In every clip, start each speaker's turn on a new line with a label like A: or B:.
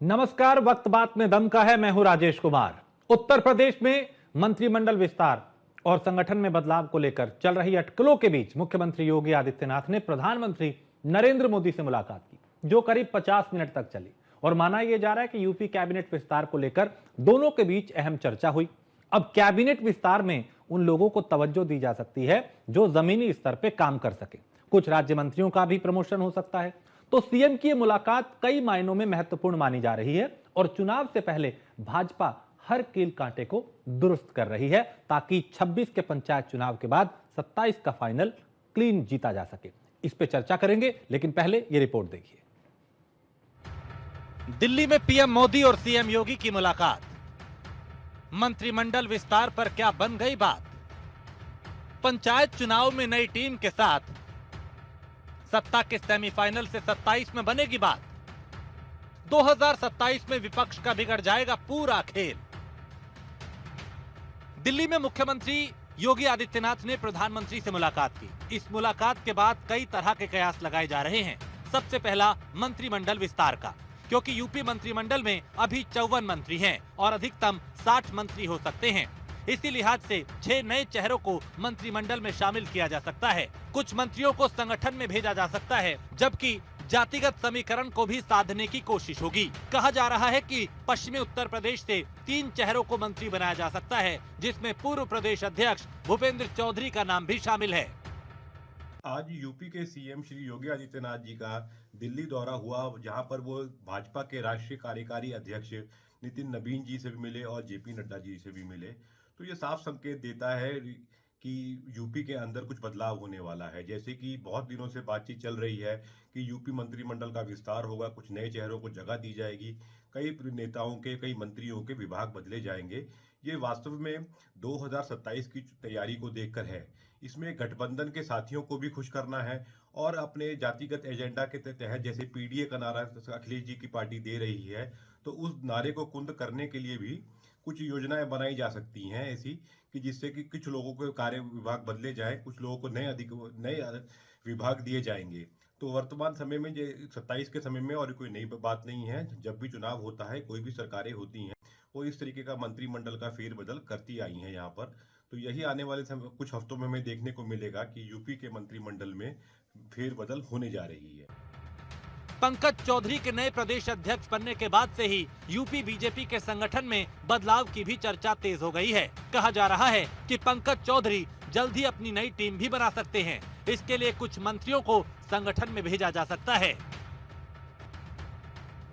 A: नमस्कार। वक्त बात में दम का है। मैं हूं राजेश कुमार। उत्तर प्रदेश में मंत्रिमंडल विस्तार और संगठन में बदलाव को लेकर चल रही अटकलों के बीच मुख्यमंत्री योगी आदित्यनाथ ने प्रधानमंत्री नरेंद्र मोदी से मुलाकात की, जो करीब 50 मिनट तक चली। और माना यह जा रहा है कि यूपी कैबिनेट विस्तार को लेकर दोनों के बीच अहम चर्चा हुई। अब कैबिनेट विस्तार में उन लोगों को तवज्जो दी जा सकती है जो जमीनी स्तर पर काम कर सके। कुछ राज्य मंत्रियों का भी प्रमोशन हो सकता है। तो सीएम की यह मुलाकात कई मायनों में महत्वपूर्ण मानी जा रही है और चुनाव से पहले भाजपा हर कील कांटे को दुरुस्त कर रही है, ताकि 26 के पंचायत चुनाव के बाद 27 का फाइनल क्लीन जीता जा सके। इस पे चर्चा करेंगे, लेकिन पहले यह रिपोर्ट देखिए। दिल्ली में पीएम मोदी और सीएम योगी की मुलाकात। मंत्रिमंडल विस्तार पर क्या बन गई बात? पंचायत चुनाव में नई टीम के साथ सत्ता के सेमीफाइनल से 27 में बनेगी बात। 2027 में विपक्ष का बिगड़ जाएगा पूरा खेल। दिल्ली में मुख्यमंत्री योगी आदित्यनाथ ने प्रधानमंत्री से मुलाकात की। इस मुलाकात के बाद कई तरह के कयास लगाए जा रहे हैं। सबसे पहला मंत्रिमंडल विस्तार का, क्योंकि यूपी मंत्रिमंडल में अभी 54 मंत्री हैं और अधिकतम 60 मंत्री हो सकते हैं। इसी लिहाज से 6 नए चेहरों को मंत्रिमंडल में शामिल किया जा सकता है। कुछ मंत्रियों को संगठन में भेजा जा सकता है, जबकि जातिगत समीकरण को भी साधने की कोशिश होगी। कहा जा रहा है कि पश्चिमी उत्तर प्रदेश से 3 चेहरों को मंत्री बनाया जा सकता है, जिसमें पूर्व प्रदेश अध्यक्ष भूपेंद्र चौधरी का नाम भी शामिल है।
B: आज यूपी के सीएम श्री योगी आदित्यनाथ जी का दिल्ली दौरा हुआ, जहां पर वो भाजपा के राष्ट्रीय कार्यकारी अध्यक्ष नितिन नवीन जी से भी मिले और जेपी नड्डा जी से भी मिले। तो ये साफ संकेत देता है कि यूपी के अंदर कुछ बदलाव होने वाला है। जैसे कि बहुत दिनों से बातचीत चल रही है कि यूपी मंत्रिमंडल का विस्तार होगा, कुछ नए चेहरों को जगह दी जाएगी, कई नेताओं के, कई मंत्रियों के विभाग बदले जाएंगे। ये वास्तव में 2027 की तैयारी को देखकर है। इसमें गठबंधन के साथियों को भी खुश करना है और अपने जातिगत एजेंडा के तहत, जैसे पीडीए का नारा अखिलेश जी की पार्टी दे रही है, तो उस नारे को कुंद करने के लिए भी कुछ योजनाएं बनाई जा सकती हैं ऐसी, कि जिससे कि कुछ लोगों को कार्य विभाग बदले जाएं, कुछ लोगों को नए विभाग दिए जाएंगे। तो वर्तमान समय में 27 के समय में और कोई नई बात नहीं है। जब भी चुनाव होता है, कोई भी सरकारें होती हैं, वो इस तरीके का मंत्रिमंडल का फेरबदल करती आई हैं यहाँ पर। तो यही आने वाले कुछ हफ्तों में हमें देखने को मिलेगा कि यूपी के मंत्रिमंडल में फेरबदल होने जा रही है।
A: पंकज चौधरी के नए प्रदेश अध्यक्ष बनने के बाद से ही यूपी बीजेपी के संगठन में बदलाव की भी चर्चा तेज हो गई है। कहा जा रहा है कि पंकज चौधरी जल्द ही अपनी नई टीम भी बना सकते हैं। इसके लिए कुछ मंत्रियों को संगठन में भेजा जा सकता है।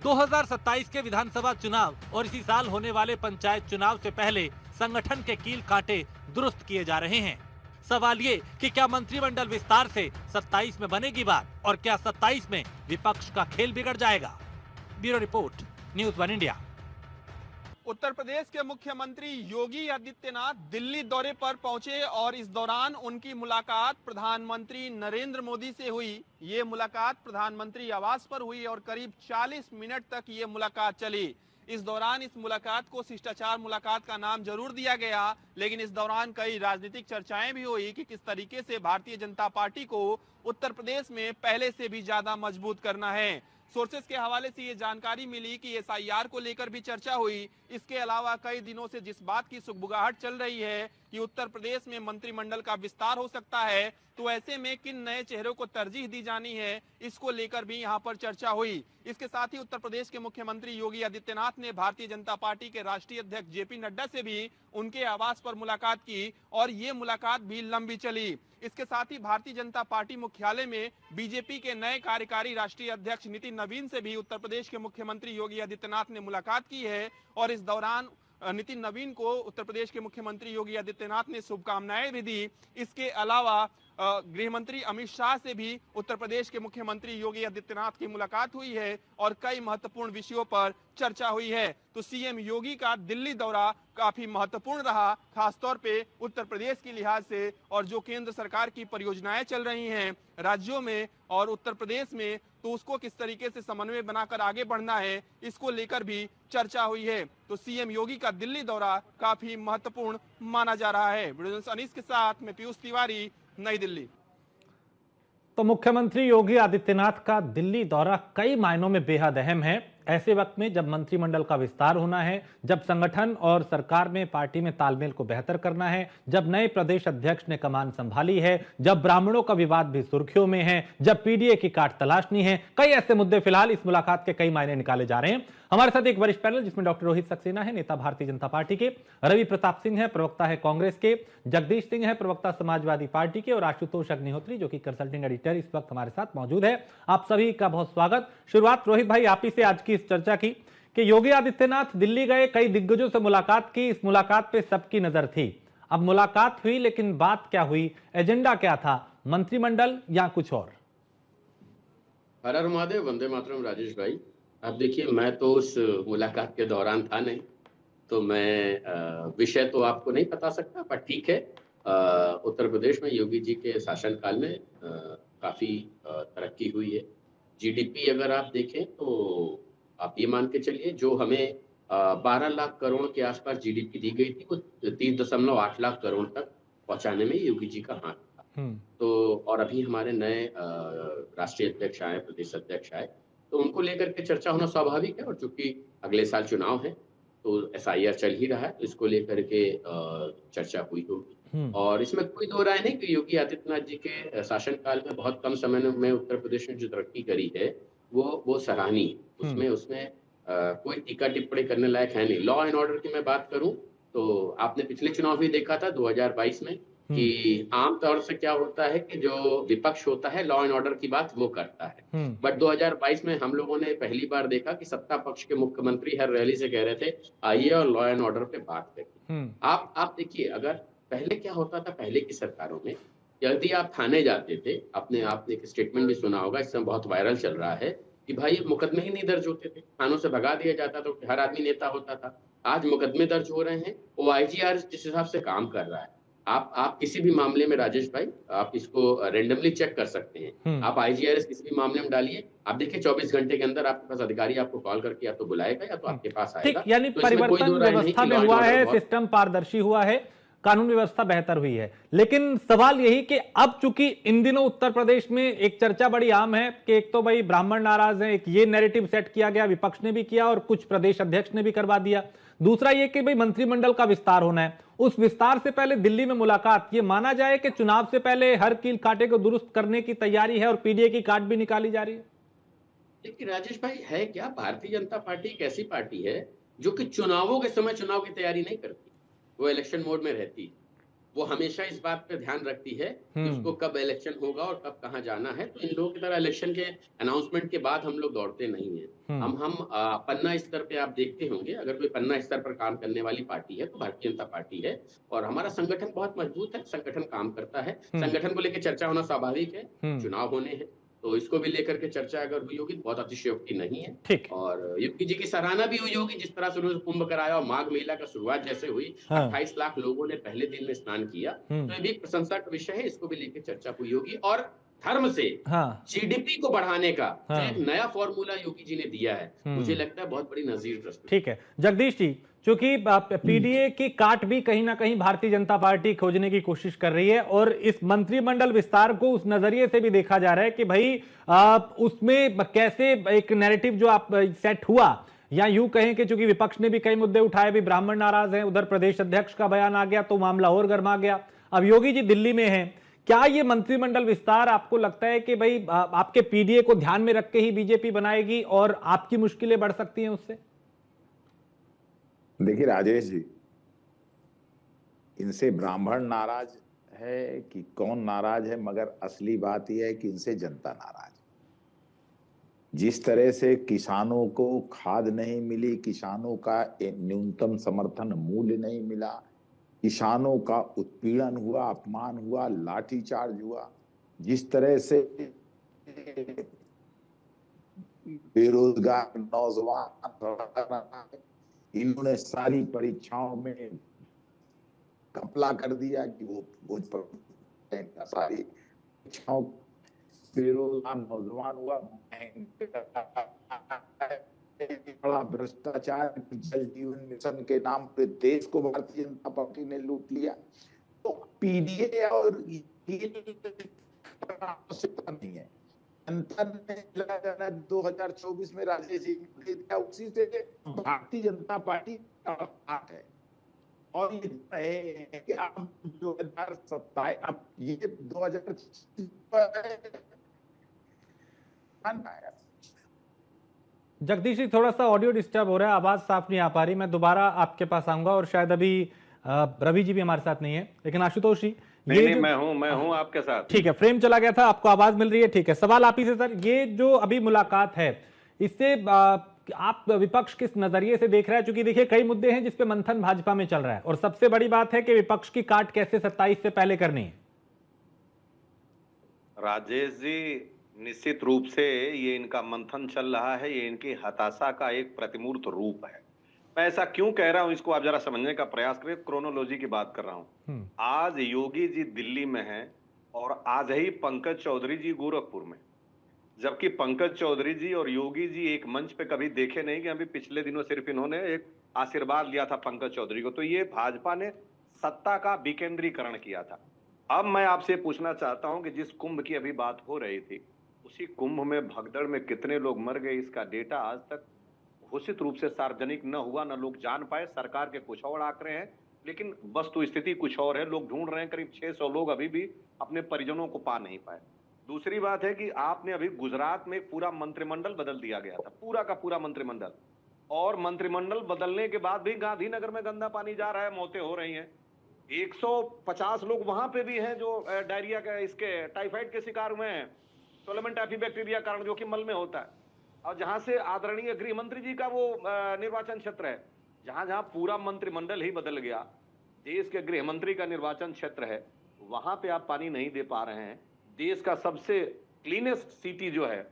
A: 2027 के विधानसभा चुनाव और इसी साल होने वाले पंचायत चुनाव से पहले संगठन के कील कांटे दुरुस्त किए जा रहे हैं। सवाल ये कि क्या मंत्रिमंडल विस्तार से 27 में बनेगी बात, और क्या 27 में विपक्ष का खेल बिगड़ जाएगा? Bureau report, news 1 India.
C: Uttar Pradesh के मुख्यमंत्री योगी आदित्यनाथ दिल्ली दौरे पर पहुंचे और इस दौरान उनकी मुलाकात प्रधानमंत्री नरेंद्र मोदी से हुई। ये मुलाकात प्रधानमंत्री आवास पर हुई और करीब 40 मिनट तक ये मुलाकात चली। इस दौरान इस मुलाकात को शिष्टाचार मुलाकात का नाम जरूर दिया गया, लेकिन इस दौरान कई राजनीतिक चर्चाएं भी हुई कि किस तरीके से भारतीय जनता पार्टी को उत्तर प्रदेश में पहले से भी ज्यादा मजबूत करना है। सोर्सेस के हवाले से ये जानकारी मिली कि एसआईआर को लेकर भी चर्चा हुई। इसके अलावा कई दिनों से जिस बात की सुगबुगाहट चल रही है कि उत्तर प्रदेश में मंत्रिमंडल का विस्तार हो सकता है, तो ऐसे में किन नए चेहरों को तरजीह दी जानी है, इसको लेकर भी यहां पर चर्चा हुई। इसके साथ ही उत्तर प्रदेश के मुख्यमंत्री योगी आदित्यनाथ ने भारतीय जनता पार्टी के राष्ट्रीय अध्यक्ष जेपी नड्डा से भी उनके आवास पर मुलाकात की और ये मुलाकात भी लंबी चली। इसके साथ ही भारतीय जनता पार्टी मुख्यालय में बीजेपी के नए कार्यकारी राष्ट्रीय अध्यक्ष नितिन नवीन से भी उत्तर प्रदेश के मुख्यमंत्री योगी आदित्यनाथ ने मुलाकात की है और इस दौरान नितिन नवीन को उत्तर प्रदेश के मुख्यमंत्री योगी आदित्यनाथ ने शुभकामनाएं भी दी। इसके अलावा गृह मंत्री अमित शाह से भी उत्तर प्रदेश के मुख्यमंत्री योगी आदित्यनाथ की मुलाकात हुई है और कई महत्वपूर्ण विषयों पर चर्चा हुई है। तो सीएम योगी का दिल्ली दौरा काफी महत्वपूर्ण रहा, खासतौर पे उत्तर प्रदेश के लिहाज से, और जो केंद्र सरकार की परियोजनाएं चल रही हैं राज्यों में और उत्तर प्रदेश में, तो उसको किस तरीके से समन्वय बनाकर आगे बढ़ना है, इसको लेकर भी चर्चा हुई है। तो सीएम योगी का दिल्ली दौरा काफी महत्वपूर्ण माना जा रहा है। अनीस के साथ मैं पीयूष तिवारी, नई दिल्ली।
A: तो मुख्यमंत्री योगी आदित्यनाथ का दिल्ली दौरा कई मायनों में बेहद अहम है। ऐसे वक्त में जब मंत्रिमंडल का विस्तार होना है, जब संगठन और सरकार में पार्टी में तालमेल को बेहतर करना है, जब नए प्रदेश अध्यक्ष ने कमान संभाली है, जब ब्राह्मणों का विवाद भी सुर्खियों में है, जब पीडीए की काट तलाशनी है, कई ऐसे मुद्दे फिलहाल इस मुलाकात के कई मायने निकाले जा रहे हैं। हमारे साथ एक वरिष्ठ पैनल जिसमें डॉक्टर रोहित सक्सेना है, नेता भारतीय जनता पार्टी के, रवि प्रताप सिंह है, प्रवक्ता है कांग्रेस के, जगदीश सिंह है, प्रवक्ता समाजवादी पार्टी के, और आशुतोष अग्निहोत्री जो कि कंसल्टिंग एडिटर इस वक्त हमारे साथ मौजूद है। आप सभी का बहुत स्वागत। शुरुआत रोहित भाई आप ही से आज की इस चर्चा की कि योगी आदित्यनाथ दिल्ली गए, कई दिग्गजों से मुलाकात की, इस मुलाकात पे सबकी नजर थी। अब मुलाकात हुई लेकिन बात क्या हुई, एजेंडा क्या था, मंत्रिमंडल या कुछ और?
D: हर हर महादेव, वंदे मातरम। राजेश भाई, आप देखिए, मैं तो उस मुलाकात के दौरान था नहीं, तो मैं विषय तो आपको नहीं बता सकता, पर ठीक है। उत्तर प्रदेश में योगी जी के शासनकाल में काफी तरक्की हुई है। जीडीपी अगर आप देखें तो आप ये मान के चलिए, जो हमें 12 लाख करोड़ के आसपास जीडीपी दी गई थी, वो 30.8 लाख करोड़ तक पहुंचाने में योगी जी का हाथ था। तो और अभी हमारे नए राष्ट्रीय अध्यक्ष आए, प्रदेश अध्यक्ष आए, तो उनको लेकर के चर्चा होना स्वाभाविक है। और चूंकि अगले साल चुनाव है तो एसआईआर चल ही रहा है, तो इसको लेकर के चर्चा हुई होगी। और इसमें कोई दो राय नहीं कि योगी आदित्यनाथ जी के शासनकाल में बहुत कम समय में उत्तर प्रदेश ने जो तरक्की करी है वो सराहनीय है। उसमें कोई टीका टिप्पणी करने लायक है नहीं। लॉ एंड ऑर्डर की मैं बात करूं तो आपने पिछले चुनाव भी देखा था 2022 में कि आमतौर से क्या होता है कि जो विपक्ष होता है लॉ एंड ऑर्डर की बात वो करता है, बट 2022 में हम लोगों ने पहली बार देखा कि सत्ता पक्ष के मुख्यमंत्री हर रैली से कह रहे थे आइए और लॉ एंड ऑर्डर पे बात करिए। आप देखिए, अगर पहले क्या होता था, पहले की सरकारों में यदि आप थाने जाते थे, आपने एक स्टेटमेंट भी सुना होगा, इस समय बहुत वायरल चल रहा है कि भाई मुकदमे ही नहीं दर्ज होते थे, थानों से भगा दिया जाता था, तो हर आदमी नेता होता था। आज मुकदमे दर्ज हो रहे हैं, वो आईजीआर जिस हिसाब से काम कर रहा है। आप किसी भी मामले में, राजेश भाई, आप इसको रेंडमली चेक कर सकते हैं। आप आईजीआरएस किसी भी मामले में डालिए, आप देखिए 24 घंटे के अंदर आपके पास अधिकारी आपको कॉल करके या तो बुलाएगा या तो आपके पास आएगा।
A: यानी
D: तो
A: परिवर्तन व्यवस्था में हुआ है, सिस्टम पारदर्शी हुआ है, कानून व्यवस्था बेहतर हुई है। लेकिन सवाल यही कि अब चूंकि इन दिनों उत्तर प्रदेश में एक चर्चा बड़ी आम है कि एक तो भाई ब्राह्मण नाराज हैं, एक ये नैरेटिव सेट किया गया, विपक्ष ने भी किया और कुछ प्रदेश अध्यक्ष ने भी करवा दिया। दूसरा ये कि भाई मंत्रिमंडल का विस्तार होना है, उस विस्तार से पहले दिल्ली में मुलाकात, ये माना जाए कि चुनाव से पहले हर कील कांटे को दुरुस्त करने की तैयारी है और पीडीए की काट भी निकाली जा रही है।
D: देखिए राजेश भाई, है क्या, भारतीय जनता पार्टी एक ऐसी पार्टी है जो कि चुनावों के समय चुनाव की तैयारी नहीं करती, वो इलेक्शन मोड में रहती है। वो हमेशा इस बात पे ध्यान रखती है कि उसको कब इलेक्शन होगा और कब कहाँ जाना है। तो इन लोगों की तरह इलेक्शन के अनाउंसमेंट के बाद हम लोग दौड़ते नहीं हैं। हम पन्ना स्तर पे आप देखते होंगे, अगर कोई पन्ना स्तर पर काम करने वाली पार्टी है तो भारतीय जनता पार्टी है। और हमारा संगठन बहुत मजबूत है, संगठन काम करता है, संगठन को लेकर चर्चा होना स्वाभाविक है। चुनाव होने हैं तो इसको भी लेकर के चर्चा अगर हुई होगी, बहुत अतिशयोक्ति नहीं है।
A: ठीक।
D: और योगी जी की सराहना भी हुई होगी, जिस तरह से उन्होंने कुंभ कराया और माघ मेला का शुरुआत जैसे हुई, 28 लाख लोगों ने पहले दिन में स्नान किया, तो ये भी प्रशंसा का विषय है, इसको भी लेकर चर्चा हुई होगी। और धर्म से जीडीपी को बढ़ाने का एक नया फॉर्मूला योगी जी ने दिया है, मुझे लगता है बहुत बड़ी नजीर प्रस्तुत।
A: ठीक है जगदीश जी, चूंकि पीडीए की काट भी कहीं ना कहीं भारतीय जनता पार्टी खोजने की कोशिश कर रही है और इस मंत्रिमंडल विस्तार को उस नजरिए से भी देखा जा रहा है कि भाई उसमें कैसे एक नैरेटिव जो आप सेट हुआ, या यूं कहें कि चूंकि विपक्ष ने भी कई मुद्दे उठाए, भी ब्राह्मण नाराज हैं, उधर प्रदेश अध्यक्ष का बयान आ गया तो मामला और गर्मा गया। अब योगी जी दिल्ली में हैं, क्या ये मंत्रिमंडल विस्तार आपको लगता है कि भाई आपके पीडीए को ध्यान में रख के ही बीजेपी बनाएगी और आपकी मुश्किलें बढ़ सकती हैं उससे?
E: देखिए राजेश जी, इनसे ब्राह्मण नाराज है कि कौन नाराज है, मगर असली बात यह है कि इनसे जनता नाराज है। जिस तरह से किसानों को खाद नहीं मिली, किसानों का न्यूनतम समर्थन मूल्य नहीं मिला, किसानों का उत्पीड़न हुआ, अपमान हुआ, लाठीचार्ज हुआ, जिस तरह से बेरोजगार नौजवान, इन्होंने सारी परीक्षाओं में घपला कर दिया कि वो सारी परीक्षाओं, बेरोजगार नौजवान हुआ, बड़ा भ्रष्टाचार, जल जीवन मिशन के नाम पे देश को भारतीय जनता पार्टी ने लूट लिया। तो पीडीए और नहीं है, जनता ने 2024 में राजेश जी ने दिया, उसी से भारतीय जनता पार्टी का हाथ है। और ये है कि अब 2027 अब ये 2025
A: जगदीश जी, थोड़ा सा ऑडियो डिस्टर्ब हो रहा है, आवाज साफ नहीं आ पा रही। मैं दोबारा आपके पास आऊंगा और शायद अभी रवि जी भी हमारे साथ नहीं है, लेकिन आशुतोष जी
F: नहीं, मैं हूं आपके साथ।
A: ठीक है, फ्रेम चला गया था, आपको आवाज मिल रही है, ठीक है। सवाल आप ही से सर, ये जो अभी मुलाकात है, इससे आप विपक्ष किस नजरिए से देख रहा है? क्योंकि देखिए कई मुद्दे हैं जिसपे मंथन भाजपा में चल रहा है, और सबसे बड़ी बात है कि विपक्ष की काट कैसे 27 से पहले करनी है।
F: राजेश जी, निश्चित रूप से ये इनका मंथन चल रहा है, ये इनकी हताशा का एक प्रतिमूर्त रूप है। मैं ऐसा क्यों कह रहा हूं, इसको आप जरा समझने का प्रयास करिए। क्रोनोलॉजी की बात कर रहा हूं। आज योगी जी दिल्ली में हैं और आज ही पंकज चौधरी जी गोरखपुर में, जबकि पंकज चौधरी जी और योगी जी एक मंच पे कभी देखे नहीं कि अभी पिछले दिनों सिर्फ इन्होंने एक आशीर्वाद लिया था पंकज चौधरी को। तो ये भाजपा ने सत्ता का विकेंद्रीकरण किया था। अब मैं आपसे पूछना चाहता हूं कि जिस कुंभ की अभी बात हो रही थी, उसी कुंभ में भगदड़ में कितने लोग मर गए, इसका डेटा आज तक घोषित रूप से सार्वजनिक न हुआ, न लोग जान पाए। सरकार के कुछ और आंकड़े हैं, लेकिन वस्तु स्थिति कुछ और है। लोग ढूंढ रहे हैं, करीब 600 लोग अभी भी अपने परिजनों को पा नहीं पाए। दूसरी बात है कि आपने अभी गुजरात में पूरा मंत्रिमंडल बदल दिया गया था, पूरा का पूरा मंत्रिमंडल, और मंत्रिमंडल बदलने के बाद भी गांधीनगर में गंदा पानी जा रहा है, मौतें हो रही हैं। 150 लोग वहां पे भी हैं जो डायरिया के, इसके टाइफाइड के शिकार हुए हैं, सोलेमन टाइफी बैक्टीरिया कारण, जो कि मल में होता है। और जहां से आदरणीय गृह मंत्री जी का वो निर्वाचन क्षेत्र है, जहां जहां पूरा मंत्रिमंडल ही बदल गया, देश के गृह मंत्री का निर्वाचन क्षेत्र है, वहां पे आप पानी नहीं दे पा रहे हैं। देश का सबसे क्लीनेस्ट सिटी जो है,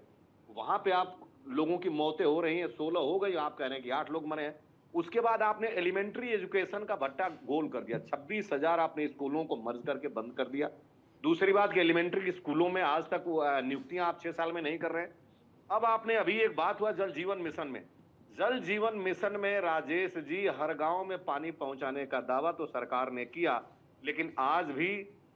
F: वहां पे आप लोगों की मौतें हो रही हैं। 16 हो गई, आप कह रहे हैं कि 8 लोग मरे हैं। उसके बाद आपने एलिमेंट्री एजुकेशन का भट्टा गोल कर दिया, 26,000 आपने स्कूलों को मर्ज करके बंद कर दिया। दूसरी बात कि एलिमेंट्री स्कूलों में आज तक नियुक्तियां आप 6 साल में नहीं कर रहे हैं। अब आपने अभी एक बात हुआ जल जीवन मिशन में, जल जीवन मिशन में राजेश जी हर गांव में पानी पहुंचाने का दावा तो सरकार ने किया, लेकिन आज भी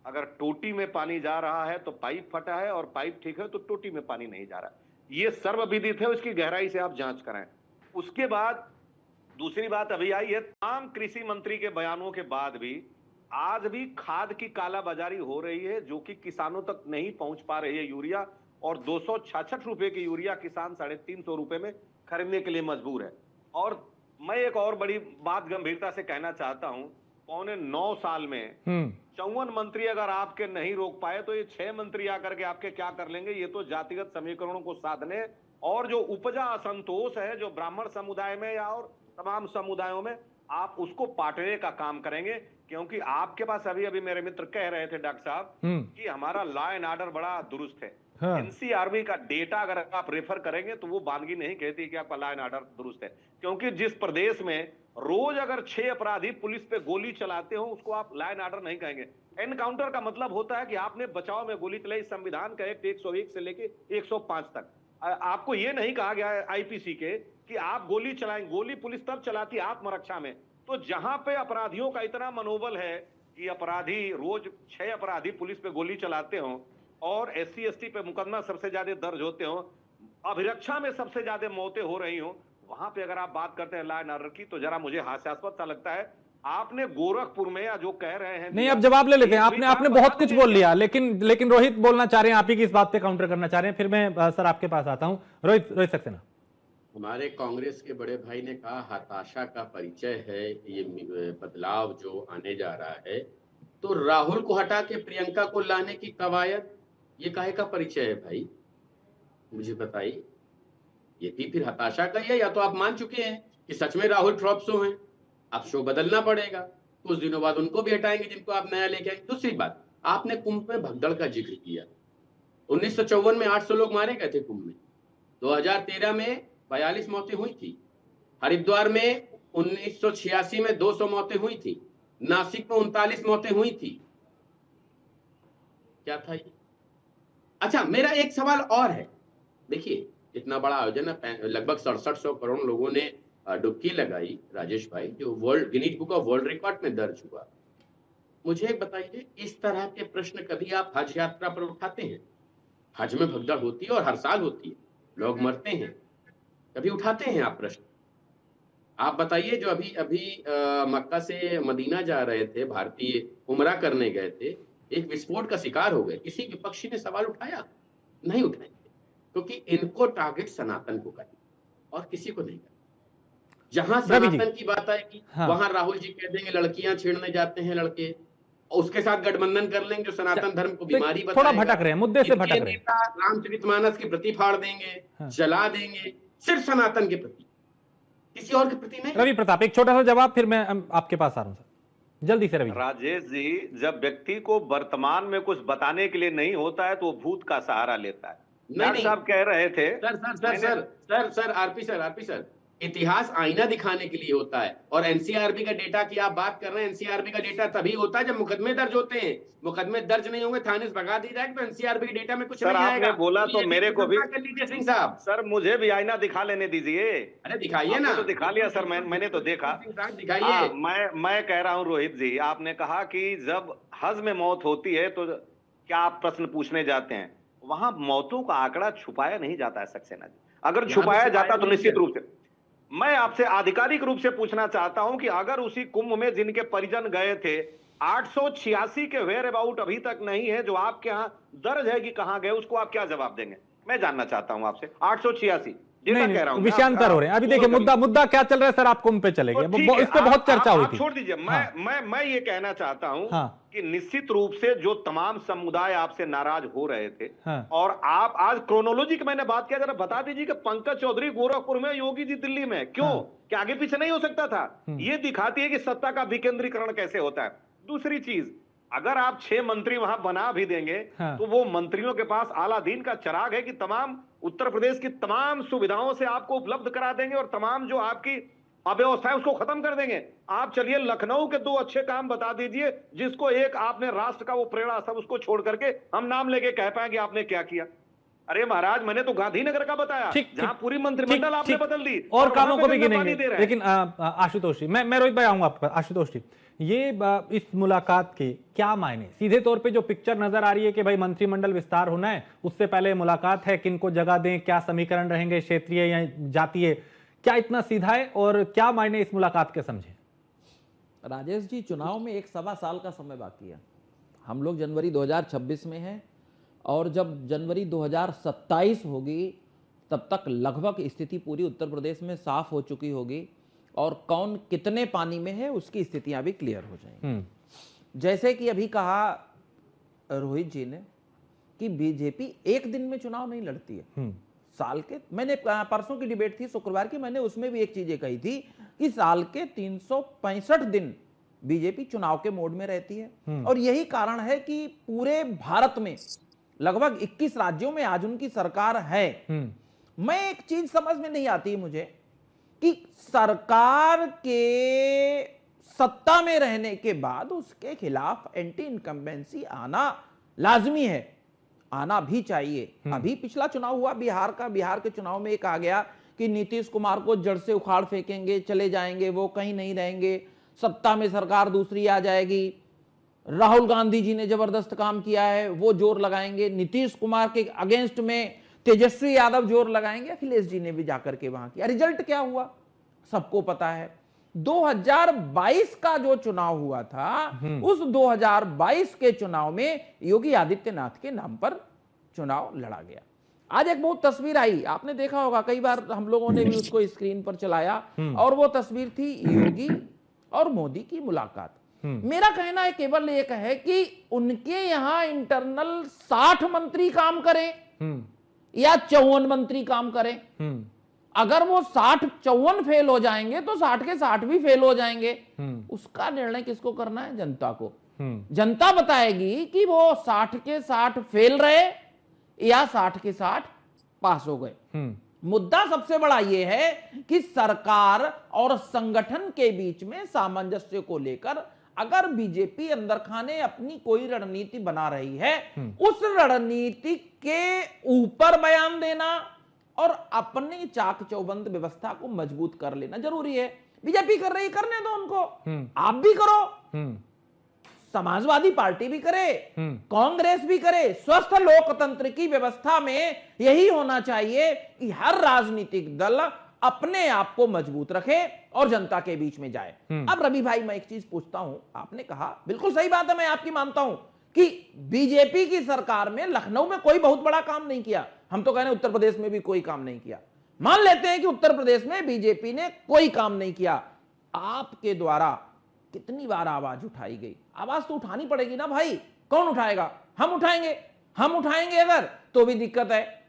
F: अगर टोटी में पानी जा रहा है तो पाइप फटा है, और पाइप ठीक है तो टोटी में पानी नहीं जा रहा। ये सर्वविदित है, उसकी गहराई से आप जांच करें। उसके बाद दूसरी बात अभी आई है, तमाम कृषि मंत्री के बयानों के बाद भी आज भी खाद की कालाबाजारी हो रही है, जो कि किसानों तक नहीं पहुंच पा रही है यूरिया, और 266 रुपए की यूरिया किसान 350 रुपए में खरीदने के लिए मजबूर है। और मैं एक और बड़ी बात गंभीरता से कहना चाहता हूं, पौने 9 साल में 54 मंत्री अगर आपके नहीं रोक पाए, तो ये 6 मंत्री आकर के आपके क्या कर लेंगे। ये तो जातिगत समीकरणों को साधने और जो उपजा असंतोष है, जो ब्राह्मण समुदाय में या और तमाम समुदायों में, आप उसको पाटने का काम करेंगे। क्योंकि आपके पास अभी मेरे मित्र कह रहे थे डॉक्टर साहब कि हमारा लॉ एंड ऑर्डर बड़ा दुरुस्त है। हाँ। एनसीआरबी का डेटा अगर आप रेफर करेंगे तो वो बानगी नहीं कहती कि आपका लॉ एंड ऑर्डर दुरुस्त है, क्योंकि जिस प्रदेश में रोज अगर 6 अपराधी पुलिस पे गोली चलाते हो, उसको आप लॉ एंड ऑर्डर नहीं कहेंगे। एनकाउंटर का मतलब होता है कि आपने बचाव में गोली चलाई। संविधान का एक्ट 101 से लेके 105 तक आपको ये नहीं कहा गया है आईपीसी के कि आप गोली चलाएं। गोली पुलिस तब चलाती है आत्मरक्षा में। तो जहां पे अपराधियों का इतना मनोबल है कि अपराधी रोज 6 अपराधी पुलिस पे गोली चलाते हो, और SC ST पे मुकदमा सबसे ज्यादा दर्ज होते हो, अभिरक्षा में सबसे ज्यादा मौतें हो रही हो, वहां पे अगर आप बात करते हैं लॉ एंड ऑर्डर की, तो जरा मुझे हास्यास्पद सा लगता है। आपने गोरखपुर में, या जो कह रहे हैं,
A: नहीं, अब जवाब ले लेते हैं। आपने बहुत कुछ बोल लिया, लेकिन रोहित बोलना चाह रहे हैं, आप ही की इस बात पे काउंटर करना चाह रहे हैं। फिर मैं सर आपके पास आता हूं। रोहित सक्सेना।
D: हमारे कांग्रेस के बड़े भाई ने कहा हताशा का परिचय है ये बदलाव जो आने जा रहा है। तो राहुल को हटा के प्रियंका को लाने की कवायद, ये काहे का परिचय है भाई? मुझे बताइए। ये भी फिर हताशा का ही है, या तो आप मान चुके हैं कि सच में राहुल फ्लॉप शो हैं, अब शो बदलना पड़ेगा, कुछ दिनों बाद उनको भी हटाएंगे जिनको आप नया लेके आएंगे। दूसरी बात, आपने कुंभ में भगदड़ का जिक्र किया। 1954 में 800 लोग मारे गए थे कुंभ में। 2013 में 42 मौतें हुई थी। हरिद्वार में 1986 में 200 मौतें हुई थी। नासिक में 39 मौतें हुई थी। क्या था ये? अच्छा, मेरा एक सवाल और है। देखिए, इतना बड़ा आयोजन है, लगभग 6700 करोड़ लोगों ने डुबकी लगाई राजेश भाई, जो world Guinness book of world record में दर्ज हुआ। मुझे बताइए, इस तरह के प्रश्न कभी आप हज यात्रा पर उठाते हैं? हज में भगदड़ होती है और हर साल होती है, लोग मरते हैं, कभी उठाते हैं आप प्रश्न? आप बताइए, जो अभी अभी मक्का से मदीना जा रहे थे भारतीय, उमरा करने गए थे, एक विस्फोट का शिकार हो गए, किसी विपक्षी ने सवाल उठाया? नहीं उठाएंगे, क्योंकि इनको टारगेट सनातन को करना और किसी को नहीं करना। जहां
A: रवि जी,
D: सनातन की बात आएगी,
A: हाँ।
D: वहां राहुल जी कह देंगे लड़कियां छेड़ने जाते हैं लड़के, और उसके साथ गठबंधन कर लेंगे जो सनातन धर्म को
A: तो
D: बीमारी
A: थोड़ा
D: बताएगा।
A: भटक रहे हैं, मुद्दे से
D: इनके
A: भटक रहे हैं।
D: नेता रामचरितमानस की प्रति फाड़ देंगे,
A: हाँ।
D: जला देंगे, सिर्फ सनातन के प्रति, किसी और के प्रति नहीं।
A: रवि प्रताप, एक छोटा सा जवाब, फिर मैं आपके पास आ रहा हूं सर, जल्दी से रवि जी।
F: राजेश जी, जब व्यक्ति को वर्तमान में कुछ बताने के लिए नहीं होता है तो वो भूत का सहारा लेता है। डॉक्टर साहब कह रहे थे,
D: सर आरपी सर, इतिहास आईना दिखाने के लिए होता है, और एनसीआरबी का डेटा की आप बात कर रहे हैं, एनसीआरबी का डेटा तभी होता है जब मुकदमे दर्ज होते हैं। मुकदमे दर्ज नहीं होंगे, थाने से भगा दी जाएगी, तो एनसीआरबी के डेटा में कुछ
F: सर
D: नहीं आएगा।
F: आपने बोला तो मेरे को भी
D: कर लीजिए सिंह साहब।
F: सर मुझे भी आईना दिखा लेने दीजिए।
D: अरे दिखाइए ना।
F: तो दिखा लिया सर, मैंने तो देखा।
D: दिखाइए।
F: मैं कह रहा हूं रोहित जी, आपने कहा कि जब हज में मौत होती है तो क्या आप प्रश्न पूछने जाते हैं? वहां मौतों का आंकड़ा छुपाया नहीं जाता है सक्सेना जी। अगर छुपाया जाता तो निश्चित रूप से, मैं आपसे आधिकारिक रूप से पूछना चाहता हूं कि अगर उसी कुंभ में जिनके परिजन गए थे 886 के वेयर अबाउट अभी तक नहीं है, जो आपके यहां दर्ज है कि कहां गए, उसको आप क्या जवाब देंगे? मैं जानना चाहता हूं आपसे। 886 कह रहा हूं,
A: विषयांतर हो रहे हैं। अभी देखिए मुद्दा क्या चल रहा है सर, आप कुंभ पे चले गए, इस पे बहुत चर्चा हुई थी।
F: छोड़ दीजिए। मैं ये कहना चाहता हूं
A: हाँ।
F: कि निश्चित रूप से जो तमाम समुदाय आपसे नाराज हो रहे थे,
A: हाँ।
F: और आप आज क्रोनोलॉजी की मैंने बात किया, जरा बता दीजिए कि पंकज चौधरी गोरखपुर में, योगी जी दिल्ली में, क्यों? क्या आगे पीछे नहीं हो सकता था? ये दिखाती है कि सत्ता का विकेंद्रीकरण कैसे होता है। दूसरी चीज, अगर आप 6 मंत्री वहां बना भी देंगे, तो वो मंत्रियों के पास अलादीन का चिराग है कि तमाम उत्तर प्रदेश की तमाम सुविधाओं से आपको उपलब्ध करा देंगे, और तमाम जो आपकी अव्यवस्था है उसको खत्म कर देंगे। आप चलिए लखनऊ के 2 अच्छे काम बता दीजिए, जिसको एक आपने राष्ट्र का वो प्रेरणा सब उसको छोड़ करके हम नाम लेके कह पाएंगे आपने क्या किया। अरे महाराज, मैंने तो गांधीनगर का बताया, जहां पूरी मंत्रिमंडल आपने बदल दी,
A: और कामों को भी गिनेंगे। लेकिन आशुतोष जी, मैं रोहित भाई आऊंगा आपके पास। आशुतोष जी, ये इस मुलाकात के क्या मायने? सीधे तौर पे जो पिक्चर नजर आ रही है कि भाई मंत्रिमंडल विस्तार होना है, उससे पहले मुलाकात है, किनको जगह दें, क्या समीकरण रहेंगे, क्षेत्रीय या जातीय, क्या इतना सीधा है? और क्या मायने इस मुलाकात के समझे?
G: राजेश जी, चुनाव में 1.25 साल का समय बाकी है। हम लोग जनवरी 2026 में हैं, और जब जनवरी 2027 होगी तब तक लगभग स्थिति पूरी उत्तर प्रदेश में साफ हो चुकी होगी, और कौन कितने पानी में है उसकी स्थितियां भी क्लियर हो जाएंगी। जैसे कि अभी कहा रोहित जी ने कि बीजेपी एक दिन में चुनाव नहीं लड़ती है, साल के, मैंने परसों की डिबेट थी शुक्रवार की, मैंने उसमें भी एक चीज कही थी कि साल के 365 दिन बीजेपी चुनाव के मोड में रहती है। और यही कारण है कि पूरे भारत में लगभग 21 राज्यों में आज उनकी सरकार है। मैं एक चीज समझ में नहीं आती मुझे कि सरकार के सत्ता में रहने के बाद उसके खिलाफ एंटी इनकम्बेंसी आना लाजमी है, आना भी चाहिए। अभी पिछला चुनाव हुआ बिहार का, बिहार के चुनाव में एक आ गया कि नीतीश कुमार को जड़ से उखाड़ फेंकेंगे, चले जाएंगे, वो कहीं नहीं रहेंगे, सत्ता में सरकार दूसरी आ जाएगी। राहुल गांधी जी ने जबरदस्त काम किया है, वो जोर लगाएंगे। नीतीश कुमार के अगेंस्ट में तेजस्वी यादव जोर लगाएंगे। अखिलेश जी ने भी जाकर के वहां किया। रिजल्ट क्या हुआ सबको पता है। 2022 का जो चुनाव हुआ था, उस 2022 के चुनाव में योगी आदित्यनाथ के नाम पर चुनाव लड़ा गया। आज एक बहुत तस्वीर आई, आपने देखा होगा, कई बार हम लोगों ने भी उसको स्क्रीन पर चलाया, और वो तस्वीर थी योगी और मोदी की मुलाकात। मेरा कहना है केवल एक है कि उनके यहां इंटरनल 60 मंत्री काम करें या 54 मंत्री काम करें। अगर वो 60-54 फेल हो जाएंगे तो 60 के 60 भी फेल हो जाएंगे। उसका निर्णय किसको करना है? जनता को। जनता बताएगी कि वो 60 के 60 फेल रहे या 60 के 60 पास हो गए। मुद्दा सबसे बड़ा यह है कि सरकार और संगठन के बीच में सामंजस्य को लेकर अगर बीजेपी अंदर खाने अपनी कोई रणनीति बना रही है, उस रणनीति के ऊपर बयान देना और अपनी चाक चौबंद व्यवस्था को मजबूत कर लेना जरूरी है। बीजेपी कर रही, करने दो उनको, आप भी करो। समाजवादी पार्टी भी करे, कांग्रेस भी करे। स्वस्थ लोकतंत्र की व्यवस्था में यही होना चाहिए कि हर राजनीतिक दल अपने आप को मजबूत रखे और जनता के बीच में जाए। अब रवि भाई, मैं एक चीज पूछता हूं, आपने कहा बिल्कुल सही बात है, मैं आपकी मानता हूं कि बीजेपी की सरकार में लखनऊ में कोई बहुत बड़ा काम नहीं किया। हम तो कह रहे हैं उत्तर प्रदेश में भी कोई काम नहीं किया। मान लेते हैं कि उत्तर प्रदेश में बीजेपी ने कोई काम नहीं किया, आपके द्वारा कितनी बार आवाज उठाई गई? आवाज तो उठानी पड़ेगी ना भाई। कौन उठाएगा? हम उठाएंगे। हम उठाएंगे अगर तो भी दिक्कत है,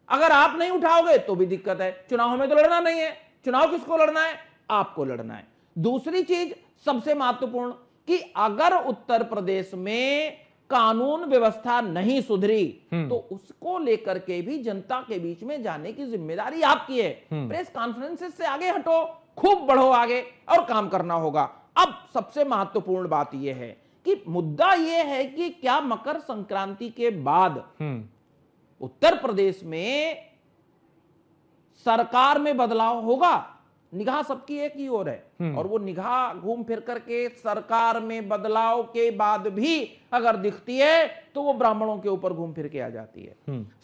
G: अगर आप नहीं उठाओगे तो भी दिक्कत है। चुनाव में तो लड़ना नहीं है। चुनाव किसको लड़ना है? आपको लड़ना है। दूसरी चीज सबसे महत्वपूर्ण कि अगर उत्तर प्रदेश में कानून व्यवस्था नहीं सुधरी तो उसको लेकर के भी जनता के बीच में जाने की जिम्मेदारी आपकी है। प्रेस कॉन्फ्रेंसेस से आगे हटो, खूब बढ़ो आगे और काम करना होगा। अब सबसे महत्वपूर्ण बात यह है कि मुद्दा यह है कि क्या मकर संक्रांति के बाद उत्तर प्रदेश में सरकार में बदलाव होगा? निगाह सबकी एक ही ओर है और वो निगाह घूम फिर करके सरकार में बदलाव के बाद भी अगर दिखती है तो वो ब्राह्मणों के ऊपर घूम फिर के आ जाती है।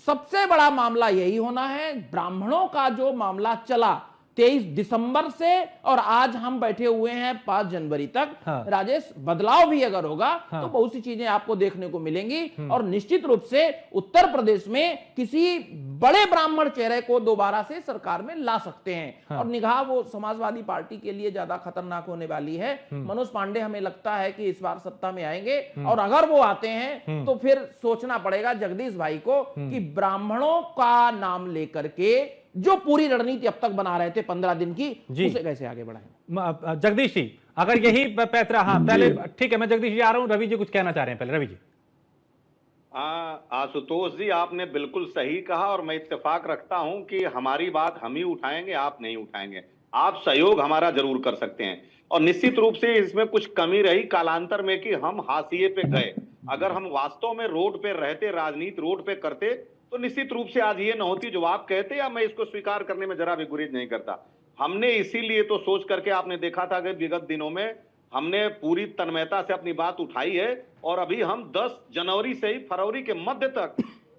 G: सबसे बड़ा मामला यही होना है। ब्राह्मणों का जो मामला चला 23 दिसंबर से और आज हम बैठे हुए हैं 5 जनवरी तक, राजेश, बदलाव भी अगर होगा तो बहुत सी चीजें आपको देखने को मिलेंगी और निश्चित रूप से उत्तर प्रदेश में किसी बड़े ब्राह्मण चेहरे को दोबारा से सरकार में ला सकते हैं। और निगाह वो समाजवादी पार्टी के लिए ज्यादा खतरनाक होने वाली है। मनोज पांडे हमें लगता है कि इस बार सत्ता में आएंगे और अगर वो आते हैं तो फिर सोचना पड़ेगा जगदीश भाई को कि ब्राह्मणों का नाम लेकर के जो पूरी रणनीति अब तक बना रहे थे 15 दिन की, उसे कैसे आगे बढ़ाएं?
A: जगदीश जी, अगर यही पैतरा, हाँ पहले ठीक है, मैं जगदीश जी आ रहा हूं, रवि जी कुछ कहना चाह रहे हैं पहले। रवि जी।
F: आशुतोष जी, आपने बिल्कुल सही कहा और मैं इत्तेफाक रखता हूं कि हमारी बात हम ही उठाएंगे, आप नहीं उठाएंगे। आप सहयोग हमारा जरूर कर सकते हैं और निश्चित रूप से इसमें कुछ कमी रही कालांतर में कि हम हाशिए पे गए। अगर हम वास्तव में रोड पे रहते, राजनीति रोड पे करते तो निश्चित रूप से आज ये न होती जो आप कहते, या मैं इसको स्वीकार करने में जरा भी गुरेज नहीं करता। हमने इसीलिए तो सोच करके आपने देखा था कि विगत दिनों में हमने पूरी तन्मयता से अपनी बात उठाई है और अभी हम 10 जनवरी से ही फरवरी के मध्य तक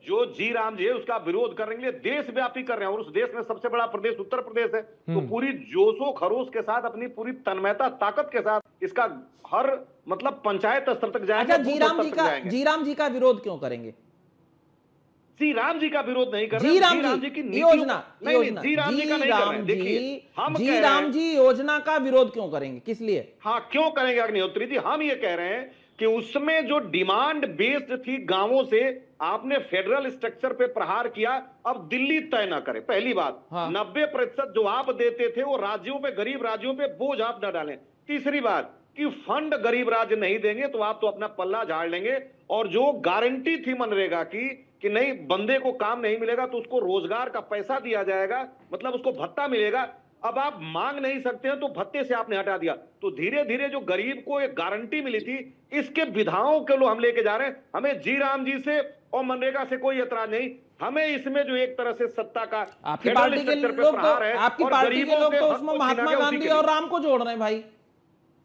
F: जो जी राम जी है उसका विरोध करने के लिए देशव्यापी कर रहे हैं और उस देश में सबसे बड़ा प्रदेश उत्तर प्रदेश है। तो पूरी जोशो खरोश के साथ, अपनी पूरी तन्मयता ताकत के साथ इसका हर मतलब पंचायत स्तर तक जाएंगे।
G: अच्छा, जी राम जी का विरोध क्यों करेंगे?
F: जी राम जी का विरोध नहीं कर रहे,
G: जी राम जी की योजना,
F: जी राम जी का नहीं कर रहे हैं। देखिए, हम
G: जी राम जी योजना का विरोध क्यों करेंगे, किस लिए?
F: हाँ, क्यों करेंगे अग्निहोत्री जी? हम ये कह रहे हैं कि उसमें जो डिमांड बेस्ड थी गांवों से, आपने फेडरल स्ट्रक्चर पे प्रहार किया, अब दिल्ली तय ना करे। पहली बात, 90% जो आप देते थे वो राज्यों पे, गरीब राज्यों पे बोझ आप न डालें। तीसरी बात कि फंड गरीब राज्य नहीं देंगे तो आप तो अपना पल्ला झाड़ लेंगे। और जो गारंटी थी मनरेगा की कि नहीं, बंदे को काम नहीं मिलेगा तो उसको रोजगार का पैसा दिया जाएगा, मतलब उसको भत्ता मिलेगा, अब आप मांग नहीं सकते हैं तो भत्ते से आपने हटा दिया। तो धीरे धीरे जो गरीब को एक गारंटी मिली थी, इसके विधाओं के लो हम लेके जा रहे हैं। हमें जी राम जी से और मनरेगा से कोई एतराज नहीं, हमें इसमें जो एक तरह से सत्ता का
G: आपकी पार्टी के लोग तो उसमें महात्मा गांधी और राम को जोड़ रहे हैं भाई।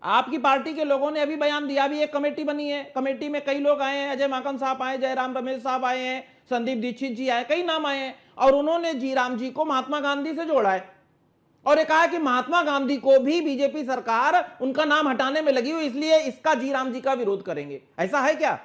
G: आपकी पार्टी के लोगों ने अभी बयान दिया, अभी एक कमेटी बनी है, कमेटी में कई लोग आए हैं, अजय माकन साहब आए, जयराम रमेश साहब आए हैं, संदीप दीक्षित जी आए, कई नाम आए हैं और उन्होंने जी राम जी को महात्मा गांधी से जोड़ा है और ये कहा कि महात्मा गांधी को भी बीजेपी सरकार उनका नाम हटाने में लगी हुई, इसलिए इसका जी राम जी का विरोध करेंगे। ऐसा है क्या?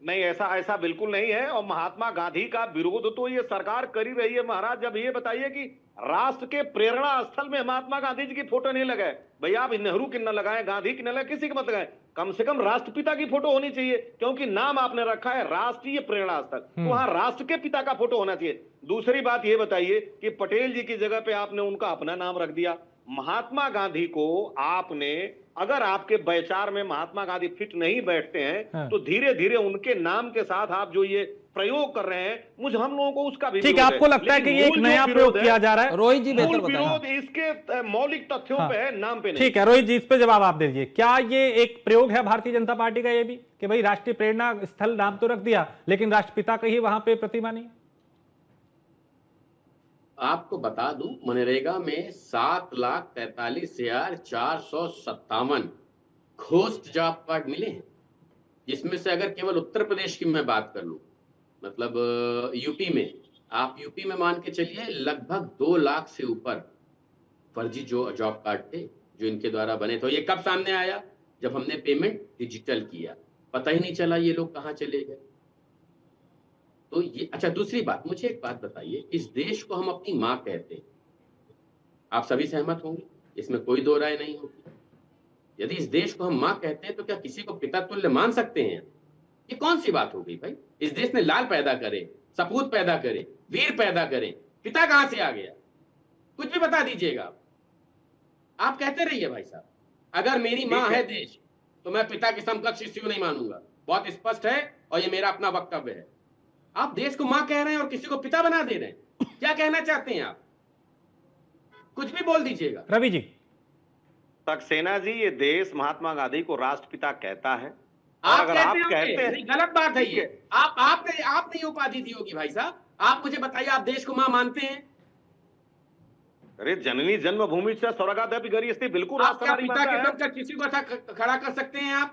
F: नहीं, ऐसा बिल्कुल नहीं है। और महात्मा गांधी का विरोध तो ये सरकार कर ही रही है महाराज। जब ये बताइए कि राष्ट्र के प्रेरणा स्थल में महात्मा गांधी जी की फोटो नहीं लगाए, भैया आप नेहरू की न लगाए, गांधी की न लगाए, किसी की मत लगाए, कम से कम राष्ट्रपिता की फोटो होनी चाहिए, क्योंकि नाम आपने रखा है राष्ट्रीय प्रेरणा स्थल, तो वहां राष्ट्र के पिता का फोटो होना चाहिए। दूसरी बात ये बताइए कि पटेल जी की जगह पे आपने उनका अपना नाम रख दिया। महात्मा गांधी को आपने, अगर आपके विचार में महात्मा गांधी फिट नहीं बैठते हैं तो धीरे धीरे उनके नाम के साथ आप जो ये प्रयोग कर रहे हैं, मुझे हम लोगों को उसका भी
A: ठीक है। आपको लगता है कि ये एक नया प्रयोग किया जा रहा है?
G: रोहित जी बेहतर
F: विरोध इसके मौलिक तथ्यों पे है, नाम पे नहीं।
A: ठीक है रोहित जी, इस पे जवाब आप दे दीजिए। क्या ये एक प्रयोग है भारतीय जनता पार्टी का ये भी कि भाई राष्ट्रीय प्रेरणा स्थल नाम तो रख दिया लेकिन राष्ट्रपिता की ही वहां पे प्रतिमा नहीं?
D: आपको बता दूं, मनरेगा में 7,43,457 घोस्ट जॉब कार्ड मिले हैं। जिसमें से अगर केवल उत्तर प्रदेश की मैं बात कर लूं, मतलब यूपी में, आप यूपी में मान के चलिए लगभग 2 लाख से ऊपर फर्जी जो जॉब कार्ड थे जो इनके द्वारा बने। तो ये कब सामने आया? जब हमने पेमेंट डिजिटल किया, पता ही नहीं चला ये लोग कहां चले गए। तो ये अच्छा, दूसरी बात, मुझे एक बात बताइए, इस देश को हम अपनी माँ कहते हैं, आप सभी सहमत होंगे, इसमें कोई दो राय नहीं होगी। यदि इस देश को हम माँ कहते हैं तो क्या किसी को पिता तुल्य मान सकते हैं? ये कौन सी बात हो गई भाई? इस देश ने लाल पैदा करे, सपूत पैदा करे, वीर पैदा करे, पिता कहां से आ गया? कुछ भी बता दीजिएगा आप कहते रहिए भाई साहब। अगर मेरी माँ है देश तो मैं पिता के समकक्ष किसी को नहीं मानूंगा, बहुत स्पष्ट है, और ये मेरा अपना वक्तव्य है। आप देश को माँ कह रहे हैं और किसी को पिता बना दे रहे हैं, क्या कहना चाहते हैं आप? कुछ भी बोल दीजिएगा।
A: रवि जी,
F: सक्सेना जी, ये देश महात्मा गांधी को राष्ट्रपिता कहता है।
D: आप
F: अगर आप कहते हैं
D: नहीं, गलत बात है ये। आपने उपाधि दी होगी भाई साहब। आप मुझे बताइए, आप देश को माँ मानते हैं?
F: अरे जननी जन्मभूमि से स्वर्गादपि गरीयसी, बिल्कुल
D: आप क्या
F: राष्ट्रवादी
D: पिता
F: मानता
D: के
F: है।
D: दम पर किसी को ऐसा खड़ा कर सकते हैं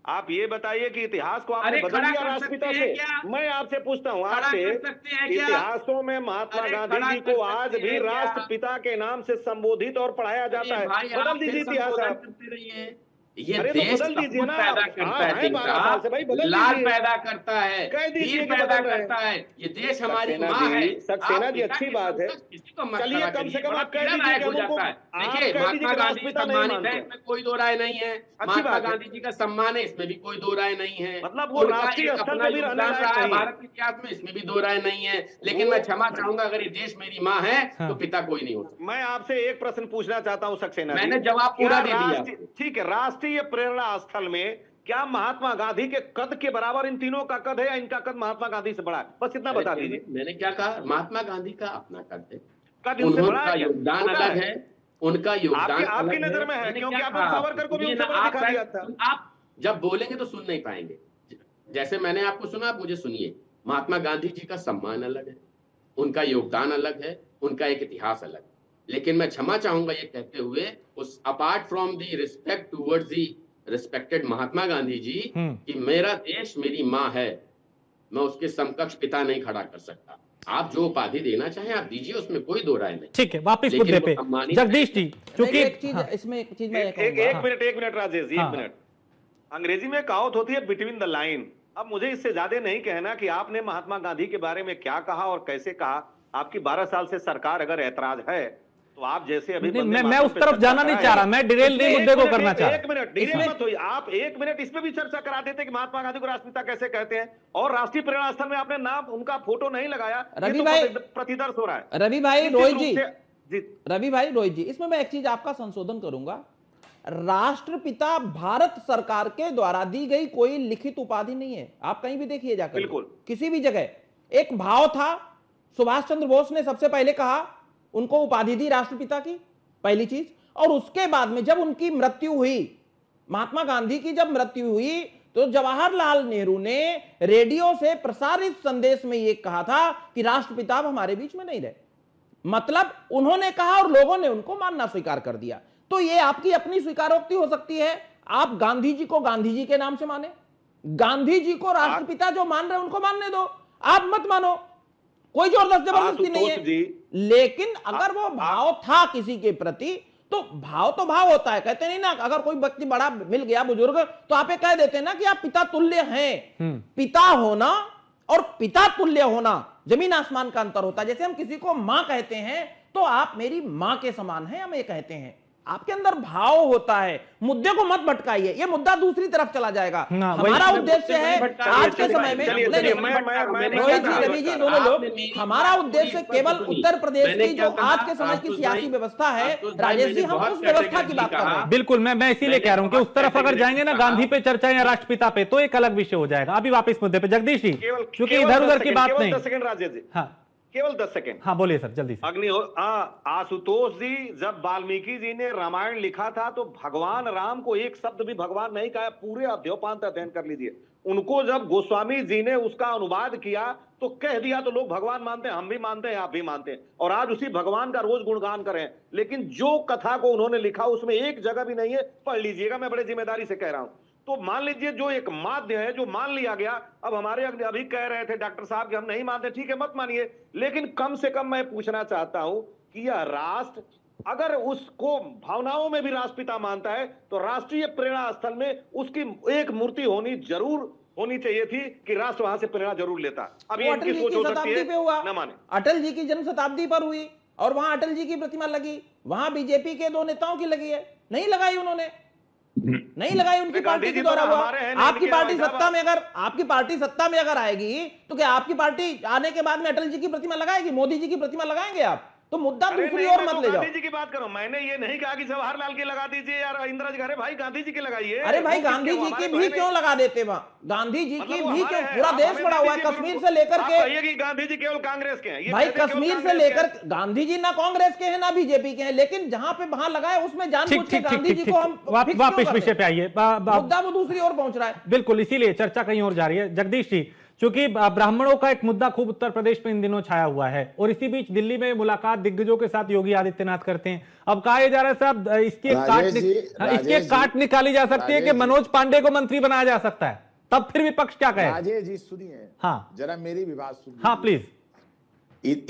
D: आप
F: ये बताइए कि इतिहास को आपने
D: अरे
F: बदल
D: खड़ा
F: दिया
D: कर
F: राष्ट्रपिता
D: सकते
F: से।
D: हैं क्या?
F: मैं आपसे पूछता हूँ,
D: खड़ा
F: आपसे
D: कर सकते हैं क्या?
F: इतिहासों में महात्मा
D: अरे
F: गांधी
D: खड़ा
F: जी
D: कर
F: को
D: सकते
F: आज
D: हैं
F: भी
D: क्या?
F: राष्ट्रपिता के नाम से संबोधित और पढ़ाया जाता है।
D: भाई, आप
F: बदल दीजिए
D: फिर
F: इतिहास
D: संबोधन
F: आप।
D: करते रहिए। ये
F: अरे तो
D: देश
F: बदल दीजिए
D: सपूत
F: ना।
D: पैदा
F: आप
D: करता है,
F: हैं 12 साल से भाई, बदल
D: लाल
F: दीजिए।
D: पैदा करता है,
F: कह दीजिए
D: वीर
F: कि
D: पैदा
F: बदल रहे हैं।
D: करता है। ये देश हमारी
F: सक्सेना
D: माँ है।
F: जी, सक्सेना
D: आप
F: जी,
D: पिता
F: अच्छी
D: के
F: बात है।
D: समकक्ष किसी को मत
F: चलिए,
D: खड़ा
F: कम से
D: करिए,
F: कम
D: बड़ा
F: आप कह
D: पीड़ा
F: दीजिए
D: दायक
F: कि
D: हो
F: हम उनको-
D: जाता है।
F: आप
D: देखिए,
F: कह दीजिए
D: महात्मा
F: कि
D: गांधी
F: राष्ट्रपिता नहीं
D: सम्मानित
F: मानते
D: है,
F: हैं।
D: इसमें कोई दो राय नहीं है। महात्मा
F: बात है।
D: गांधी जी का सम्मान है, इसमें भी कोई दो राय नहीं है।
F: मतलब वो
D: उनका
F: राष्ट्रीय
D: एक
F: स्तर
D: अपना
F: पे भी रहने
D: योगदान
F: लायक
D: रहा है
F: नहीं है।
D: भारत के इतिहास में, इसमें भी दो राय नहीं है। लेकिन
F: वो-
D: मैं क्षमा चाहूंगा, अगर ये देश मेरी माँ है
A: हाँ।
D: तो पिता कोई नहीं हो सकता।
F: मैं आपसे एक प्रश्न पूछना चाहता हूं सक्सेना जी।
D: मैंने जवाब पूरा
F: क्या
D: दे दिया
F: राष्ट्रीय- ठीक है, राष्ट्रीय प्रेरणा स्थल में क्या महात्मा गांधी के कद के बराबर इन तीनों का कद है, या इनका कद महात्मा गांधी से बड़ा है? बस इतना बता दीजिए।
D: मैंने क्या कहा? महात्मा गांधी का अपना कद है,
F: कद इनसे बड़ा
D: उनका
F: है क्या?
D: योगदान
F: छोटा
D: अलग है, उनका योगदान
F: आपकी
D: अलग
F: नजर में है,
D: मैंने
F: क्योंकि
D: क्या
F: आपने
D: कहा?
F: सावरकर को भी
D: सुनिए
F: उनसे
D: ना,
F: बड़ा
D: आप
F: दिखा दिया था।
D: आप जब बोलेंगे तो सुन नहीं पाएंगे। जैसे मैंने आपको सुना, आप मुझे सुनिए। महात्मा गांधी जी का सम्मान अलग है, उनका योगदान अलग है, उनका एक इतिहास अलग है। लेकिन मैं क्षमा चाहूंगा ये कहते हुए, उस apart from the respect towards the respected Mahatma Gandhi ji, कि मेरा देश मेरी माँ है, मैं उसके समकक्ष पिता नहीं खड़ा कर सकता। आप जो उपाधि देना चाहें आप दीजिए, उसमें कोई दो राय नहीं।
A: ठीक है, वापस
D: लेकिन
A: मुद्दे
D: वो
A: पे
D: सम्मानित
A: जगदीश जी,
G: नहीं,
A: क्योंकि
G: एक चीज इसमें एक चीज मैं
F: एक
G: कहूंगा।
F: मिनट राजेश जी,
A: हाँ।
F: एक मिनट। अंग्रेजी में कहावत होती है बिटवीन द लाइन। अब मुझे इससे ज्यादा नहीं कहना कि आपने महात्मा गांधी के बारे में क्या कहा और कैसे कहा। आपकी 12 साल से सरकार अगर ऐतराज है तो आप जैसे अभी
A: नहीं,
F: वंदे
A: मैं
F: मातरम
A: उस
F: पे
A: तरफ
F: चर्चा
A: जाना नहीं
F: कराए,
A: चाह रहा, मैं डिरेल
F: इसमें
A: मुद्दे को
F: एक
A: करना
F: मिनट,
A: चाह रहा।
F: एक मिनट डिरेल मत होइए। आप एक मिनट इसमें भी चर्चा करा देते कि महात्मा गांधी को राष्ट्रपिता कैसे कहते हैं, और राष्ट्रीय प्रेरणा स्थल में आपने नाम उनका फोटो नहीं लगाया। ये
G: रवि
F: तो
G: भाई-
F: प्रतिदर्श हो रहा है।
G: रवि भाई,
F: निश्चित
G: रोहित
F: रूप
G: जी,
F: से-
G: रवि भाई, रोहित जी, इसमें मैं एक चीज आपका संशोधन करूंगा। राष्ट्रपिता भारत सरकार के द्वारा दी गई कोई लिखित उपाधि नहीं है। आप कहीं भी देखिए जाकर,
F: बिल्कुल।
G: किसी भी जगह एक भाव था। सुभाष चंद्र बोस ने सबसे पहले कहा, उनको उपाधि दी राष्ट्रपिता की, पहली चीज। और उसके बाद में जब उनकी मृत्यु हुई, महात्मा गांधी की जब मृत्यु हुई, तो जवाहरलाल नेहरू ने रेडियो से प्रसारित संदेश में यह कहा था कि राष्ट्रपिता अब हमारे बीच में नहीं रहे। मतलब उन्होंने कहा और लोगों ने उनको मानना स्वीकार कर दिया। तो ये आपकी अपनी स्वीकारोक्ति हो सकती है। आप गांधी जी को गांधी जी के नाम से माने, गांधी जी को राष्ट्रपिता जो मान रहे हैं उनको मानने दो, आप मत मानो, कोई जबरदस्ती नहीं है। लेकिन अगर वो भाव था किसी के प्रति, तो भाव होता है। कहते नहीं ना, अगर कोई व्यक्ति बड़ा मिल गया, बुजुर्ग, तो आप ये कह देते हैं ना कि आप पिता तुल्य हैं। पिता होना और पिता तुल्य होना जमीन आसमान का अंतर होता है। जैसे हम किसी को मां कहते हैं, तो आप मेरी मां के समान हैं, हम ये कहते हैं। आपके अंदर भाव होता है। मुद्दे को मत भटकाइए, ये मुद्दा दूसरी तरफ चला जाएगा। हमारा उद्देश्य है आज के समय में, रोहित जी, रवि जी, दोनों लोग, हमारा उद्देश्य केवल उत्तर प्रदेश की जो आज के समय की सियासी व्यवस्था है, राजेश जी, हम उस व्यवस्था की बात कर रहे हैं।
A: बिल्कुल, मैं इसीलिए कह रहा हूं कि उस तरफ अगर जाएंगे ना गांधी पे चर्चा या राष्ट्रपिता पे, तो एक अलग विषय हो जाएगा। अभी वापस मुद्दे पे जगदीश जी, क्योंकि इधर उधर की बात नहीं।
F: 10 सेकंड राजेश जी,
A: हाँ
F: केवल 10 सेकंड।
A: हाँ, बोलिए सर, जल्दी से।
F: आशुतोष जी, जब वाल्मीकि जी ने रामायण लिखा था तो भगवान राम को एक शब्द भी भगवान नहीं कहा। पूरे अध्योपांत अध्ययन कर लीजिए। उनको जब गोस्वामी जी ने उसका अनुवाद किया तो कह दिया, तो लोग भगवान मानते हैं, हम भी मानते हैं, आप भी मानते हैं, और आज उसी भगवान का रोज गुणगान करें। लेकिन जो कथा को उन्होंने लिखा उसमें एक जगह भी नहीं है, पढ़ लीजिएगा, मैं बड़े जिम्मेदारी से कह रहा हूं। तो मान लीजिए जो एक माध्य है जो मान लिया गया, अब हमारे अभी कह रहे थे डॉक्टर साहब कि हम नहीं मानते, ठीक है मत मानिए, लेकिन कम से कम मैं पूछना चाहता हूं कि यह राष्ट्र अगर उसको भावनाओं में भी राष्ट्रपिता मानता है तो राष्ट्रीय प्रेरणा स्थल में उसकी एक मूर्ति होनी चाहिए थी कि राष्ट्र वहां से प्रेरणा जरूर लेता। अब ये इनकी सोच हो सकती है, न माने।
G: अटल जी की जन्म शताब्दी पर हुई और वहां अटल जी की प्रतिमा लगी, वहां बीजेपी के 2 नेताओं की लगी है, नहीं लगाई उन्होंने, नहीं लगाई, उनकी पार्टी के द्वारा हुआ। आपकी पार्टी सत्ता में अगर आएगी तो क्या आपकी पार्टी आने के बाद में अटल जी की प्रतिमा लगाएगी, मोदी जी की प्रतिमा लगाएंगे आप? तो मुद्दा दूसरी ओर मत ले जाओ।
F: गांधी जी की बात करो, मैंने ये नहीं कहा कि जवाहरलाल की लगा दीजिए यार इंदिरा जी, अरे भाई गांधी जी की लगाइए।
G: अरे भाई गांधी जी की भी क्यों लगा देते वहां, गांधी जी की भी क्यों? पूरा देश पड़ा हुआ है कश्मीर से लेकर के।
F: गांधी जी केवल कांग्रेस के हैं
G: भाई, कश्मीर से लेकर गांधी जी ना कांग्रेस के हैं ना बीजेपी के हैं, लेकिन जहां पे वहां लगाए उसमें जानबूझ के गांधी जी को हम
A: वापिस विषय पे आइए,
G: मुद्दा वो दूसरी ओर पहुंच रहा है।
A: बिल्कुल, इसीलिए चर्चा कहीं और जा रही है। जगदीश जी, चूंकि ब्राह्मणों का एक मुद्दा खूब उत्तर प्रदेश में इन दिनों छाया हुआ है और इसी बीच दिल्ली में मुलाकात दिग्गजों के साथ योगी आदित्यनाथ करते हैं। अब कहा जा रहा है साहब इसकी एक काट निकाली जा सकती है कि मनोज पांडे को मंत्री बनाया जा सकता है, तब फिर विपक्ष क्या कहे?
E: राजेश जी सुनिए,
A: हाँ
E: जरा मेरी भी बात सुनिए।
A: हाँ प्लीज।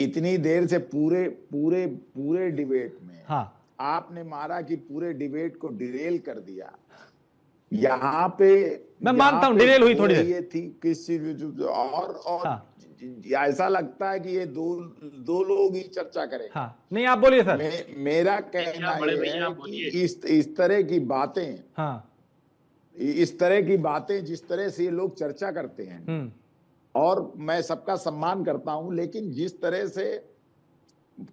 E: इतनी देर से पूरे डिबेट में
A: हाँ
E: आपने मारा कि पूरे डिबेट को डिरेल कर दिया। यहाँ पे
A: मैं मानता हूं डिरेल हुई थोड़ी देर,
E: ये थी किसी और हाँ। ऐसा लगता है कि ये दो लोग ही चर्चा करें।
A: हाँ। नहीं आप बोलिए सर।
E: मेरा कहना है कि इस तरह की बातें,
A: हाँ,
E: इस तरह की बातें जिस तरह से ये लोग चर्चा करते हैं, और मैं सबका सम्मान करता हूं, लेकिन जिस तरह से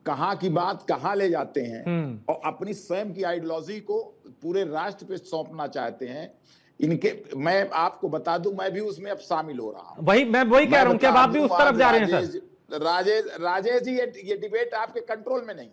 E: कहां की बात कहां ले जाते हैं और अपनी स्वयं की आइडियोलॉजी को पूरे राष्ट्र पे सौंपना चाहते हैं, इनके मैं आपको बता दूं, मैं भी उसमें अब शामिल हो रहा हूं।
A: मैं वही कह रहा हूं कि अब आप भी उस तरफ जा रहे हैं सर।
E: राजेश जी, ये डिबेट आपके कंट्रोल में नहीं।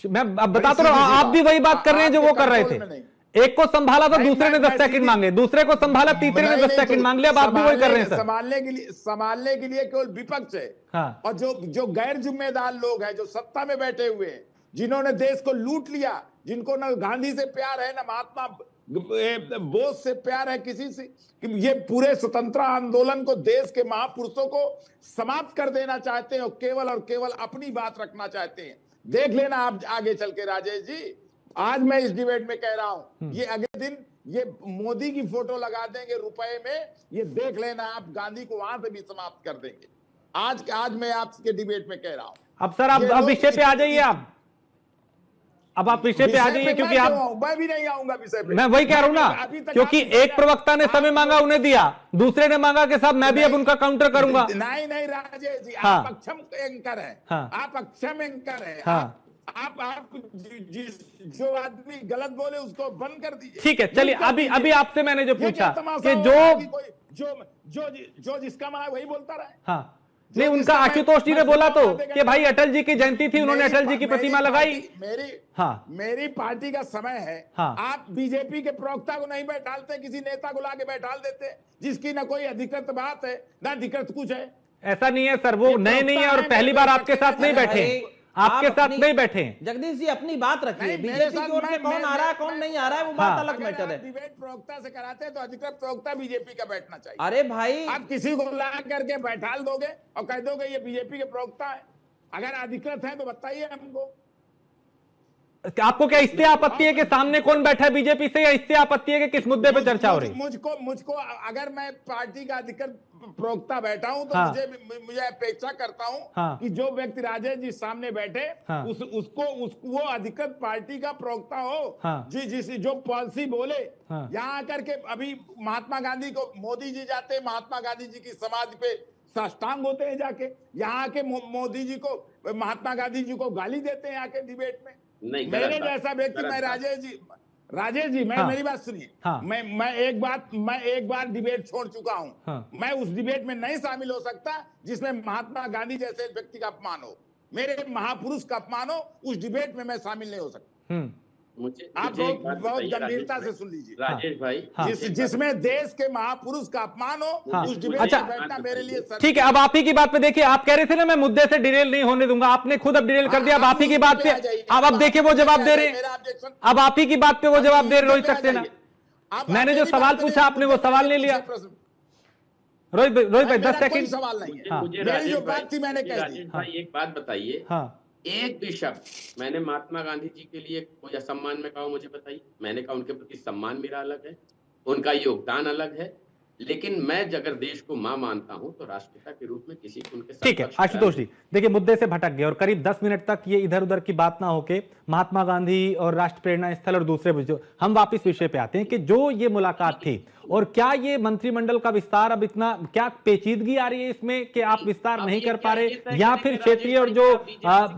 A: मैं अब बता तो रहा हूं, आप भी वही बात कर रहे हैं जो वो कर रहे थे। एक को संभाला तो दूसरे ने 10 सेकंड मांगे, दूसरे को संभाला तीसरे ने 10 सेकंड मांग लिया। अब आप भी वही कर रहे हैं सर।
E: संभालने के लिए केवल विपक्ष है।
A: हाँ।
E: और जो गैर जिम्मेदार लोग हैं, जो सत्ता में बैठे हुए हैं, जिन्होंने देश को लूट लिया, जिनको न गांधी से प्यार है, न महात्मा बोस से प्यार है किसी से, कि ये पूरे स्वतंत्रता आंदोलन को, देश के महापुरुषों को समाप्त कर देना चाहते हैं और केवल अपनी बात रखना चाहते हैं। देख लेना आप आगे चल के राजेश जी, आज मैं इस डिबेट में कह रहा हूं, ये अगले दिन ये मोदी की फोटो लगा देंगे रुपए में, ये देख लेना आप, गांधी को वहां से भी समाप्त कर देंगे। आज मैं आपके डिबेट में कह रहा हूं।
A: अब सर आप विषय पे आ जाइए, अब आप विषय पे आ जाइए, क्योंकि आप,
E: मैं भी नहीं आऊंगा विषय पे।
A: मैं वही कह रहा हूं ना, क्योंकि एक प्रवक्ता ने समय मांगा, उन्हें दिया, दूसरे ने मांगा कि साहब मैं भी अब उनका काउंटर करूंगा।
E: नहीं राजेश जी,
A: हाँ।
E: आप अक्षम एंकर है,
A: हाँ।
E: आप अक्षम एंकर है।
A: हाँ।
E: आप जो आदमी गलत बोले उसको बंद कर दीजिए।
A: ठीक है, चलिए अभी आपसे मैंने जो पूछा कि
E: जो जिसका मन है वही बोलता रहे।
A: हाँ, नहीं उनका आशुतोष जी ने बोला तो कि भाई अटल जी की जयंती थी, उन्होंने अटल जी की प्रतिमा लगाई।
E: मेरी पार्टी का समय है।
A: हाँ।
E: आप बीजेपी के प्रवक्ता को नहीं बैठालते, किसी नेता को लाके बैठाल देते जिसकी ना कोई अधिकृत बात है ना अधिकृत कुछ है।
A: ऐसा नहीं है सर, वो नए नहीं है और पहली बार आपके साथ नहीं बैठे, आपके साथ नहीं बैठे।
G: जगदीश जी अपनी बात रखिए, बीजेपी की ओर से कौन आ रहा है कौन नहीं आ रहा है वो बात अलग मैटर है।
E: डिबेट प्रवक्ता से कराते हैं तो अधिकृत प्रवक्ता बीजेपी का बैठना चाहिए।
G: अरे भाई,
E: आप किसी को ला करके बैठाल दोगे और कह दोगे ये बीजेपी के प्रवक्ता है, अगर अधिकृत है तो बताइए हमको।
A: आपको क्या इससे आपत्ति है कि सामने कौन बैठा है बीजेपी से, या इससे आपत्ति है कि किस मुद्दे पे चर्चा हो रही है?
E: मुझको अगर मैं पार्टी का अधिकृत प्रवक्ता बैठा हूं तो
A: हाँ।
E: मुझे अपेक्षा करता हूं
A: हाँ।
E: कि जो व्यक्ति राजेश जी सामने बैठे,
A: हाँ।
E: उसको वो अधिकृत पार्टी का प्रवक्ता हो।
A: हाँ।
E: जो पॉलिसी बोले।
A: हाँ।
E: यहाँ आकर के अभी महात्मा गांधी को मोदी जी जाते, महात्मा गांधी जी की समाधि पे साष्टांग होते हैं जाके, यहाँ आके मोदी जी को, महात्मा गांधी जी को गाली देते हैं आके डिबेट में। मेरे जैसा व्यक्ति, मैं राजेश जी मैं, मेरी बात सुनिए।
A: हाँ।
E: मैं एक बार डिबेट छोड़ चुका हूं।
A: हाँ। मैं
E: उस डिबेट में नहीं शामिल हो सकता जिसमें महात्मा गांधी जैसे व्यक्ति का अपमान हो, मेरे महापुरुष का अपमान हो, उस डिबेट में मैं शामिल नहीं हो सकता। आप बहुत गंभीरता से सुन लीजिए
D: राजेश भाई,
E: जिसमें देश के महापुरुष का अपमान हो, उस डिबेट में बैठना मेरे लिए
A: ठीक है। अब आप ही की बात पे देखिए, आप कह रहे थे ना मैं मुद्दे से डिरेल नहीं होने दूंगा, आपने खुद अब डिरेल कर दिया। अब आप ही की बात पे अब देखिए वो जवाब दे रहे हैं, अब आप ही की बात पे वो जवाब दे रहे रोहित सक्सेना। मैंने जो सवाल पूछा आपने वो सवाल नहीं लिया। रोहित भाई 10 सेकंड
E: सवाल नहीं है।
D: मुझे
E: मेरी जो
D: राजेश
E: बात थी मैंने कह दी।
D: राजेश भाई एक बात बताइए,
A: हाँ
D: एक भी शब्द मैंने महात्मा गांधी जी के लिए कोई असम्मान में कहा मुझे बताइए? मैंने कहा उनके प्रति सम्मान मेरा अलग है, उनका योगदान अलग है, लेकिन मैं अगर देश को मां मानता हूं तो राष्ट्रपिता के रूप में किसी को उनके
A: ठीक है। आशुतोष जी देखिए मुद्दे से भटक गए और करीब 10 मिनट तक ये इधर उधर की बात ना होके महात्मा गांधी और राष्ट्र प्रेरणा स्थल और दूसरे जो हम वापस विषय पे आते हैं कि जो ये मुलाकात थी और क्या ये मंत्रिमंडल का विस्तार अब इतना क्या पेचीदगी आ रही है इसमें कि आप विस्तार नहीं कर पा रहे, या फिर क्षेत्रीय और जो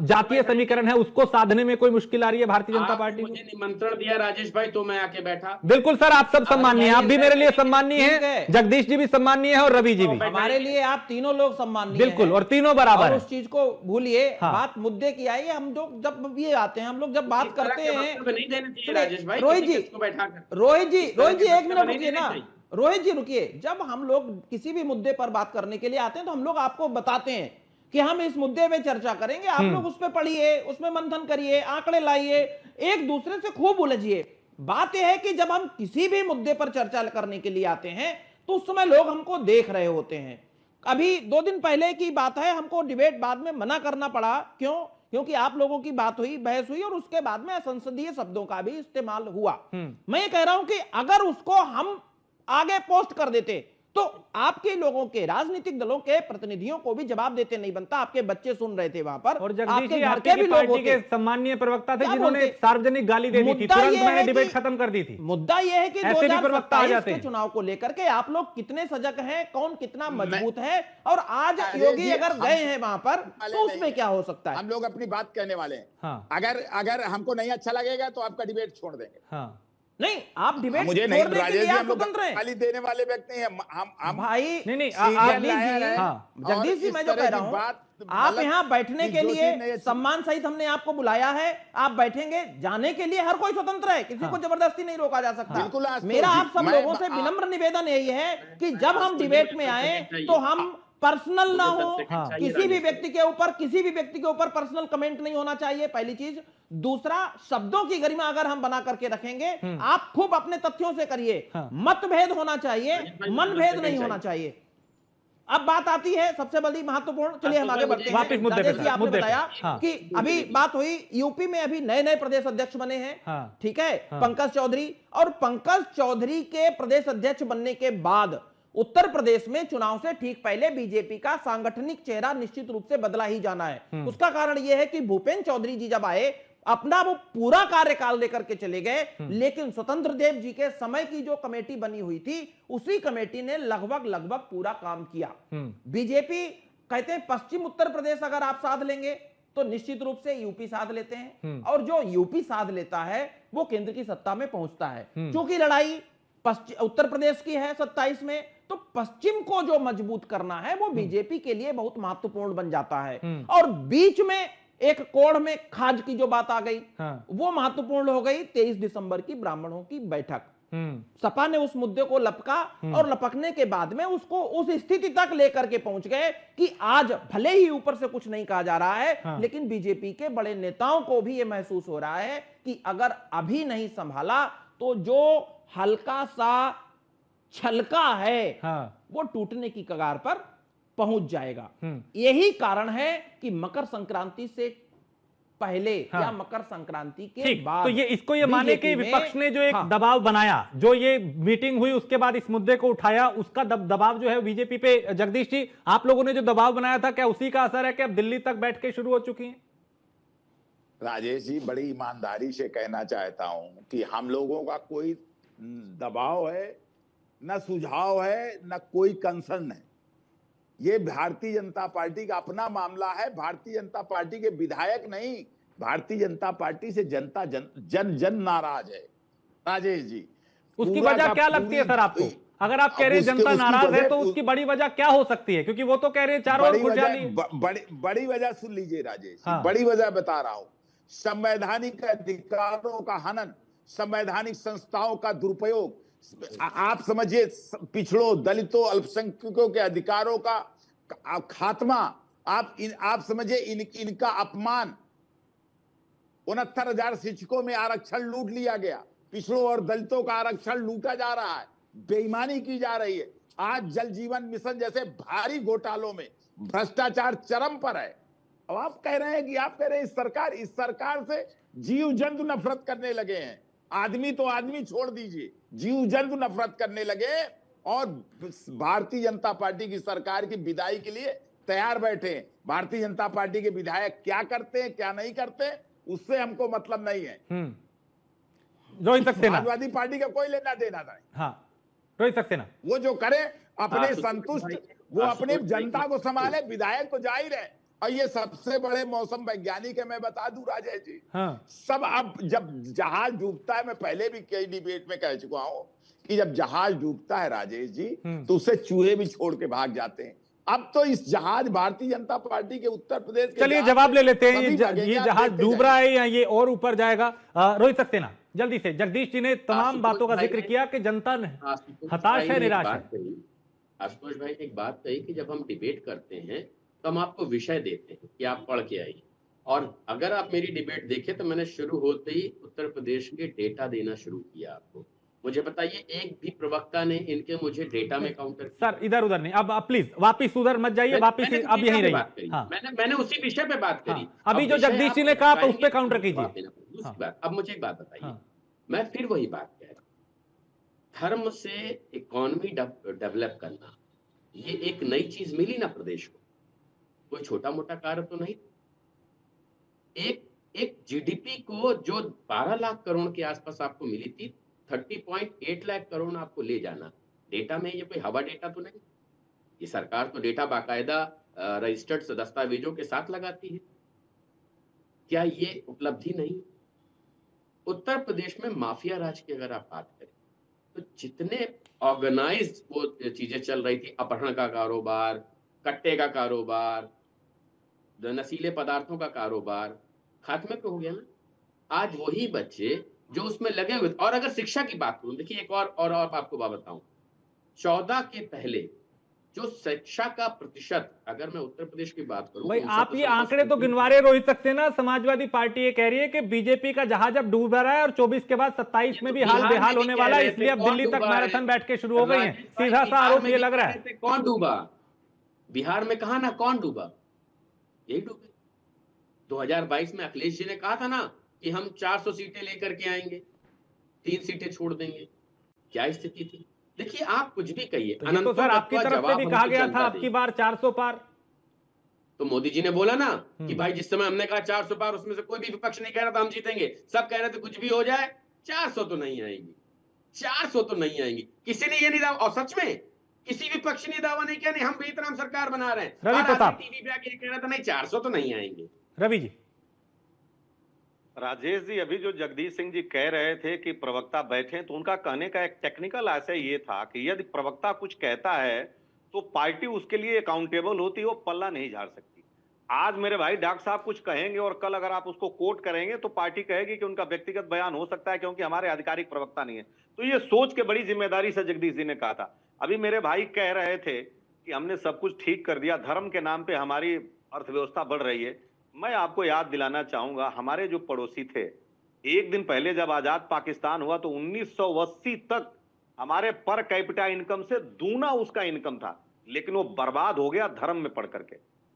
A: जातीय समीकरण है उसको साधने में कोई मुश्किल आ रही है भारतीय जनता पार्टी को?
D: मुझे निमंत्रण दिया राजेश भाई तो मैं आके बैठा।
A: बिल्कुल सर, आप सब सम्माननीय हैं, आप भी मेरे लिए सम्माननीय हैं, जगदीश जी भी सम्माननीय है और रवि जी भी।
G: हमारे लिए आप तीनों लोग सम्माननीय
A: बिल्कुल, और तीनों बराबर है।
G: उस चीज को भूलिए,
A: हाँ।
G: बात मुद्दे की आई। हम लोग जब ये आते हैं, हम लोग जब बात करते हैं,
D: नहीं देना चाहिए राजेश भाई।
G: रोहित जी रोहित जी एक मिनट रुकिए ना,
D: चाहिए।
G: रोहित जी रुकिए। जब हम लोग किसी भी मुद्दे पर बात करने के लिए आते हैं तो हम लोग आपको बताते हैं कि हम इस मुद्दे पे चर्चा करेंगे, आप लोग उस पे पढ़िए, उसमें मंथन करिए, आंकड़े लाइए, एक दूसरे से खूब उलझिए। बात यह है कि जब हम किसी भी मुद्दे पर चर्चा करने के लिए आते हैं तो उस समय लोग हमको देख रहे होते हैं। अभी 2 दिन पहले की बात है, हमको डिबेट बाद में मना करना पड़ा। क्यों? क्योंकि आप लोगों की बात हुई, बहस हुई और उसके बाद में असंसदीय शब्दों का भी इस्तेमाल हुआ। मैं ये कह रहा हूं कि अगर उसको हम आगे पोस्ट कर देते तो आपके लोगों के राजनीतिक दलों के प्रतिनिधियों को भी जवाब देते नहीं बनता। आपके बच्चे सुन रहे थे वहां पर,
A: और जगदीश
G: आपके
A: जी
G: घर
A: आपके
G: के भी लोग
A: पार्टी
G: होते।
A: के सम्माननीय प्रवक्ता थे
G: क्या
A: जिन्होंने
G: बोलते?
A: सार्वजनिक गाली दे दी थी,
G: मुद्दा
A: तुरंत
G: ये
A: मैंने
G: है
A: डिबेट
G: कि-
A: खत्म कर दी थी।
G: मुद्दा यह है कि
A: ऐसे भी प्रवक्ता आ
G: 2027
A: जाते
G: के
A: हैं।
G: चुनाव को लेकर के आप लोग कितने सजग हैं, कौन कितना मजबूत है, और आज
E: अरे
G: योगी
E: जी,
G: अगर
E: हम-
G: गए हैं वहां पर तो उसमें
E: नहीं।
G: क्या हो सकता है?
E: हम लोग अपनी बात कहने वाले हैं।
A: हाँ
E: अगर हमको नहीं अच्छा लगेगा तो आपका डिबेट छोड़ देंगे।
A: हाँ
G: नहीं, आप डिबेट
E: मुझे नहीं,
G: छोड़ने के
E: राजेश
G: लिए
E: जी
G: आप
E: हम लोग
G: स्वतंत्र हैं
E: गाली देने वाले व्यक्ति हैं। हम
G: भाई।
A: नहीं,
E: सीरियल
G: जगदीश
E: लायर
G: जी,
E: हैं।
A: हाँ।
E: और
G: जगदीश जी
E: इस
G: मैं जो
E: तरह
G: कह
E: की
G: रहा हूं,
E: बात
G: आप
E: गलत
G: यहाँ बैठने
E: कि
G: के
E: जो
G: लिए
E: चीज नहीं-
G: सम्मान सहित हमने आपको बुलाया है, आप बैठेंगे। जाने के लिए हर कोई स्वतंत्र है, किसी को जबरदस्ती नहीं रोका जा सकता।
E: बिल्कुल, आशुतोष
G: मेरा
E: जी,
G: आप सब
E: मैं-
G: लोगों से
E: आ-
G: विनम्र निवेदन यही है कि जब हम डिबेट में आए तो हम पर्सनल ना हो, किसी भी व्यक्ति के ऊपर पर्सनल कमेंट नहीं होना चाहिए, पहली चीज। दूसरा, शब्दों की गरिमा अगर हम बना करके रखेंगे, आप खूब अपने तथ्यों से करिए। मतभेद होना चाहिए, मनभेद नहीं होना चाहिए। अब बात आती है सबसे बड़ी महत्वपूर्ण, चलिए हम आगे बढ़ते हैं।
A: वापस मुद्दे पे
G: राजेश जी, आपने
A: मुद्दे पे।
G: बताया
A: हाँ।
G: कि अभी बात हुई, यूपी में अभी नए नए प्रदेश अध्यक्ष बने हैं।
A: हाँ।
G: ठीक है,
A: हाँ।
G: पंकज चौधरी, और पंकज चौधरी के प्रदेश अध्यक्ष बनने के बाद उत्तर प्रदेश में चुनाव से ठीक पहले बीजेपी का सांगठनिक चेहरा निश्चित रूप से बदला ही जाना है। उसका कारण यह है कि भूपेंद्र चौधरी जी जब आए, अपना वो पूरा कार्यकाल लेकर के चले गए, लेकिन स्वतंत्र देव जी के समय की जो कमेटी बनी हुई थी, उसी कमेटी ने लगभग पूरा काम किया। बीजेपी कहते हैं पश्चिम उत्तर प्रदेश अगर आप साध लेंगे तो निश्चित रूप से यूपी साध लेते हैं, और जो यूपी साध लेता है वो केंद्र की सत्ता में पहुंचता है। क्योंकि लड़ाई उत्तर प्रदेश की है 27 में, तो पश्चिम को जो मजबूत करना है वो बीजेपी के लिए बहुत महत्वपूर्ण बन जाता है। और बीच में एक कोढ़ में खाज की जो बात आ गई, वो महत्वपूर्ण हो गई 23 दिसंबर की ब्राह्मणों की बैठक। सपा ने उस मुद्दे को लपका, और लपकने के बाद में उसको उस स्थिति तक लेकर के पहुंच गए कि आज भले ही ऊपर से कुछ नहीं कहा जा रहा है, लेकिन बीजेपी के बड़े नेताओं को भी यह महसूस हो रहा है कि अगर अभी नहीं संभाला तो जो हल्का सा छलका है वो टूटने की कगार पर पहुंच जाएगा। यही कारण है कि मकर संक्रांति से पहले या मकर संक्रांति के बाद,
A: तो ये इसको ये माने कि विपक्ष ने जो एक दबाव बनाया, जो ये मीटिंग हुई उसके बाद इस मुद्दे को उठाया, उसका दबाव जो है बीजेपी पे, जगदीश जी आप लोगों ने जो दबाव बनाया था, क्या उसी का असर है कि अब दिल्ली तक बैठ के शुरू हो चुकी है?
E: राजेश जी, बड़ी ईमानदारी से कहना चाहता हूं कि हम लोगों का कोई दबाव है, न सुझाव है, न कोई कंसर्न है। ये भारतीय जनता पार्टी का अपना मामला है। भारतीय जनता पार्टी के विधायक नहीं, भारतीय जनता पार्टी से जनता जन नाराज है। राजेश जी,
A: उसकी वजह क्या लगती है सर आपको? अगर आप कह रहे हैं जनता नाराज है तो उसकी बड़ी वजह क्या हो सकती है? क्योंकि वो तो कह रहे हैं चारों ओर खुशहाली।
E: बड़ी वजह सुन लीजिए राजेश, बड़ी वजह बता रहा हूं। संवैधानिक अधिकारों का हनन, संवैधानिक संस्थाओं का दुरुपयोग, आप समझिए पिछड़ों, दलितों, अल्पसंख्यकों के अधिकारों का खात्मा, आप समझिए इनका अपमान। 69,000 शिक्षकों में आरक्षण लूट लिया गया, पिछड़ों और दलितों का आरक्षण लूटा जा रहा है, बेईमानी की जा रही है। आज जल जीवन मिशन जैसे भारी घोटालों में भ्रष्टाचार चरम पर है। अब आप कह रहे हैं कि आप कह रहे हैं इस सरकार से जीव जंतु नफरत करने लगे हैं। आदमी तो आदमी छोड़ दीजिए, जीव जंतु नफरत करने लगे और भारतीय जनता पार्टी की सरकार की विदाई के लिए तैयार बैठे हैं। भारतीय जनता पार्टी के विधायक क्या करते हैं क्या नहीं करते उससे हमको मतलब नहीं है।
A: रोहित सक्सेना,
E: समाजवादी पार्टी का कोई लेना देना नहीं।
A: हाँ रोहित सक्सेना,
E: वो जो करे अपने संतुष्ट, वो अपने जनता को संभाले। विधायक तो जाहिर है, और ये सबसे बड़े मौसम वैज्ञानिक है, मैं बता दूं राजेश जी।
A: हाँ।
E: सब अब जब जहाज डूबता है, मैं पहले भी कई डिबेट में कह चुका हूं कि जब जहाज डूबता है राजेश जी तो उसे चूहे भी छोड़ के भाग जाते हैं। अब तो इस जहाज भारतीय जनता पार्टी के उत्तर प्रदेश के,
A: चलिए जवाब ले लेते हैं। ये जहाज डूब रहा है या ये और ऊपर जाएगा? रोहित सक्सेना जल्दी से। जगदीश जी ने तमाम बातों का जिक्र किया कि जनता हताश है, निराश है।
D: आशुतोष भाई ने एक बात कही कि जब हम डिबेट करते हैं तो हम आपको विषय देते हैं कि आप पढ़ के आइए, और अगर आप मेरी डिबेट देखें तो मैंने शुरू होते ही उत्तर प्रदेश के डेटा देना शुरू किया आपको। मुझे बताइए एक भी प्रवक्ता ने इनके मुझे डेटा में काउंटर किया? सर
A: इधर उधर नहीं, अब प्लीज वापिस उधर मत जाइए, वापिस अब यहीं रहिए।
D: हाँ। मैंने उसी विषय पे बात करी।
A: अभी जो जगदीश जी ने कहा आप उस पर काउंटर कीजिए।
D: दूसरी बात, अब मुझे एक बात बताइए, मैं फिर वही बात कह रहा हूं, धर्म से इकोनॉमी डेवलप करना, ये एक नई चीज मिली ना प्रदेश को, कोई छोटा मोटा कार्य तो नहीं। एक जीडीपी को जो 12 लाख करोड़ के आसपास आपको मिली थी, 30.8 लाख करोड़ आपको ले जाना डेटा में, ये कोई हवा डेटा तो नहीं। ये सरकार तो डेटा बाकायदा रजिस्टर्ड दस्तावेजों के साथ लगाती है। क्या ये उपलब्धि नहीं? उत्तर प्रदेश में माफिया राज की अगर आप बात करें तो जितने ऑर्गेनाइज्ड वो चीजें चल रही थी, अपहरण का कारोबार, कट्टे का कारोबार, नशीले पदार्थों का कारोबार, खात्मे पे हो गया ना। आज वही बच्चे जो उसमें लगे हुए थे। और अगर शिक्षा की बात करूं, देखिए एक और आपको बात बताऊं, 14 के पहले जो शिक्षा का प्रतिशत, अगर मैं उत्तर प्रदेश की बात करूं
A: भाई आप ये आंकड़े तो गिनवा रहे रोहित सक्सेना। समाजवादी पार्टी ये कह रही है कि बीजेपी का जहाज अब डूब रहा है और 24 के बाद 27 में भी हाल बेहाल होने वाला है, इसलिए अब दिल्ली तक मैराथन बैठ के शुरू हो गई है। सीधा सा आरोप ये लग रहा है।
D: कौन डूबा बिहार में? कहा ना कौन डूबा, यही डूबे। 2022 में अखिलेश जी ने कहा था ना कि हम 400 सीटें लेकर के आएंगे, 3 सीटें छोड़ देंगे। क्या स्थिति थी? देखिए आप कुछ भी कहिए,
A: तो सर आपकी तरफ से भी कहा गया था अब की बार 400 पार।
D: तो मोदी जी ने बोला ना कि भाई जिस समय हमने कहा 400 पार, उसमें से कोई भी विपक्ष नहीं कह रहा था हम जीतेंगे, सब कह रहे थे कुछ भी हो जाए 400 तो नहीं आएंगी, 400 तो नहीं आएंगी। किसी ने ये नहीं दावा, और सच में किसी विपक्ष ने दावा नहीं किया नहीं हम बेहतराम सरकार बना रहे हैं।
A: रवि प्रताप
D: टीवी पे आके कह रहा था नहीं 400 तो नहीं आएंगे।
A: रवि जी।
F: राजेश जी, अभी जो जगदीश सिंह जी कह रहे थे कि प्रवक्ता बैठे, तो उनका कहने का एक टेक्निकल आशय ये था कि यदि प्रवक्ता कुछ कहता है तो पार्टी उसके लिए अकाउंटेबल होती है, वो पल्ला नहीं झाड़ सकती। आज मेरे भाई डॉक्टर साहब कुछ कहेंगे और कल अगर आप उसको कोट करेंगे तो पार्टी कहेगी कि उनका व्यक्तिगत बयान हो सकता है क्योंकि हमारे आधिकारिक प्रवक्ता नहीं है। तो ये सोच के बड़ी जिम्मेदारी से जगदीश जी ने कहा था। अभी मेरे भाई कह रहे थे कि हमने सब कुछ ठीक कर दिया, धर्म के नाम पे हमारी अर्थव्यवस्था बढ़ रही है। मैं आपको याद दिलाना चाहूंगा, हमारे जो पड़ोसी थे, एक दिन पहले जब आजाद पाकिस्तान हुआ तो 1980 तक हमारे पर कैपिटा इनकम से दूना उसका इनकम था, लेकिन वो बर्बाद हो गया धर्म में पढ़ करके।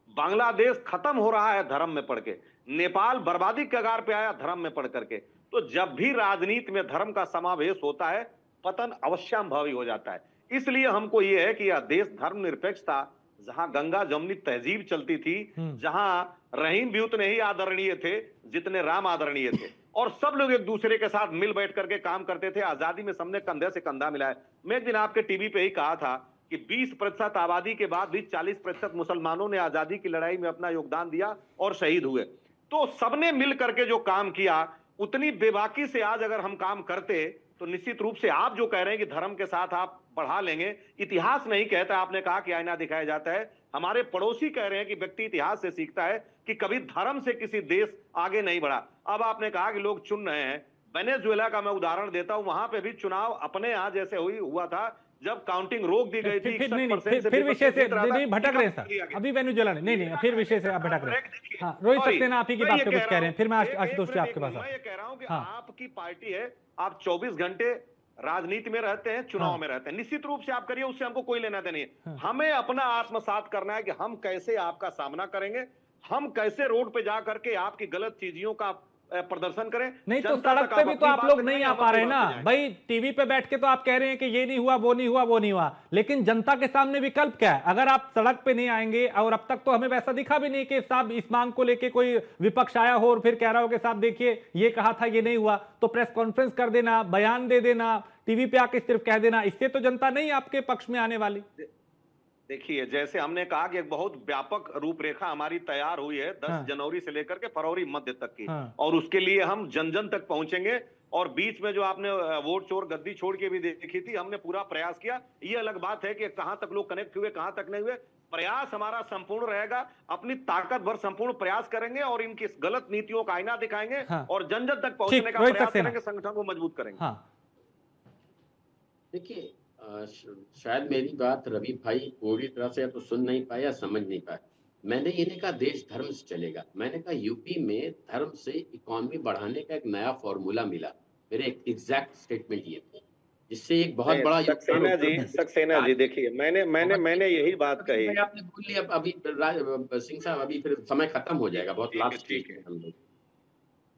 F: बांग्लादेश खत्म हो रहा है धर्म में पढ़ के, नेपाल बर्बादी के कगार पे आया धर्म में पढ़ करके। तो जब भी राजनीति में धर्म का समावेश होता है, पतन अवश्यंभावी हो जाता है। इसलिए हमको यह है कि यह देश धर्मनिरपेक्ष था, जहां गंगा जमुनी तहजीब चलती थी, जहां रहीम भी उतने ही आदरणीय थे जितने राम आदरणीय थे, और सब लोग एक दूसरे के साथ मिल बैठ करके काम करते थे। आजादी में सबने कंधे से कंधा मिलाया। मैं एक दिन आपके टीवी पे ही कहा था कि 20% आबादी के बाद भी 40% मुसलमानों ने आजादी की लड़ाई में अपना योगदान दिया और शहीद हुए। तो सबने मिल करके जो काम किया, उतनी बेबाकी से आज अगर हम काम करते तो निश्चित रूप से आप जो कह रहे हैं कि धर्म के साथ आप बढ़ा लेंगे, इतिहास नहीं कहता। आपने कहा कि आईना दिखाया जाता है, हमारे पड़ोसी कह रहे हैं कि व्यक्ति इतिहास से सीखता है कि कभी धर्म से किसी देश आगे नहीं बढ़ा। अब आपने कहा कि लोग चुन रहे हैं, वेनेजुएला का मैं उदाहरण देता हूं, वहां पे भी चुनाव अपने यहां जैसे हुआ था जब काउंटिंग रोक दी गई थी।
A: फिर विषय से भटक रहे हैं सर, अभी वेनेजुएला नहीं, फिर विषय से आप भटक रहे हैं। हाँ, रोहित सक्सेना आप ही की बात पे कुछ कह रहे हैं, फिर मैं आशुतोष से आपके पास।
F: मैं ये कह रहा हूं कि आपकी पार्टी है, आप 24 घंटे राजनीति में रहते हैं, चुनाव में रहते हैं, निश्चित रूप से आप करिए, उससे हमको कोई लेना देना नहीं है। हमें अपना आत्मसात करना है कि हम कैसे आपका सामना करेंगे, हम कैसे रोड पे जा करके आपकी गलत चीजों का प्रदर्शन करें।
A: नहीं तो सड़क पे भी तो आप लोग नहीं आ पा रहे ना भाई। टीवी पे बैठ के तो आप कह रहे हैं कि ये नहीं हुआ, वो नहीं हुआ, वो नहीं हुआ, लेकिन जनता के सामने विकल्प क्या है? अगर आप सड़क पे नहीं आएंगे, और अब तक तो हमें वैसा दिखा भी नहीं कि साहब इस मांग को लेके कोई विपक्ष आया हो और फिर कह रहा हो कि साहब देखिए ये कहा था, ये नहीं हुआ, तो प्रेस कॉन्फ्रेंस कर देना, बयान दे देना, टीवी पे आके सिर्फ कह देना, इससे तो जनता नहीं आपके पक्ष में आने वाली।
F: देखिए, जैसे हमने कहा कि एक बहुत व्यापक रूपरेखा हमारी तैयार हुई है 10 जनवरी से लेकर के फरवरी मध्य तक की, और उसके लिए हम जन जन तक पहुंचेंगे। और बीच में जो आपने वोट चोर गद्दी छोड़ के भी देखी थी, हमने पूरा प्रयास किया। ये अलग बात है कि कहां तक लोग कनेक्ट हुए, कहां तक नहीं हुए। प्रयास हमारा संपूर्ण रहेगा, अपनी ताकत भर संपूर्ण प्रयास करेंगे और इनकी गलत नीतियों का आईना दिखाएंगे और जन जन तक पहुंचने का प्रयास करेंगे, संगठन को मजबूत करेंगे।
D: देखिए, शायद मेरी बात रवि भाई पूरी तरह से या तो सुन नहीं पाए या समझ नहीं पाए। मैंने ये नहीं कहा देश धर्म से चलेगा, मैंने कहा यूपी में धर्म से इकोनॉमी बढ़ाने का एक नया फॉर्मूला मिला। मेरे एग्जैक्ट स्टेटमेंट ये थे, जिससे एक बहुत बड़ा
F: सक्सेना जी देखिए, मैंने यही बात कही।
D: आपने बोल लिया, अभी सिंह साहब अभी फिर समय खत्म हो जाएगा, बहुत लास्ट स्टेज पे हम लोग।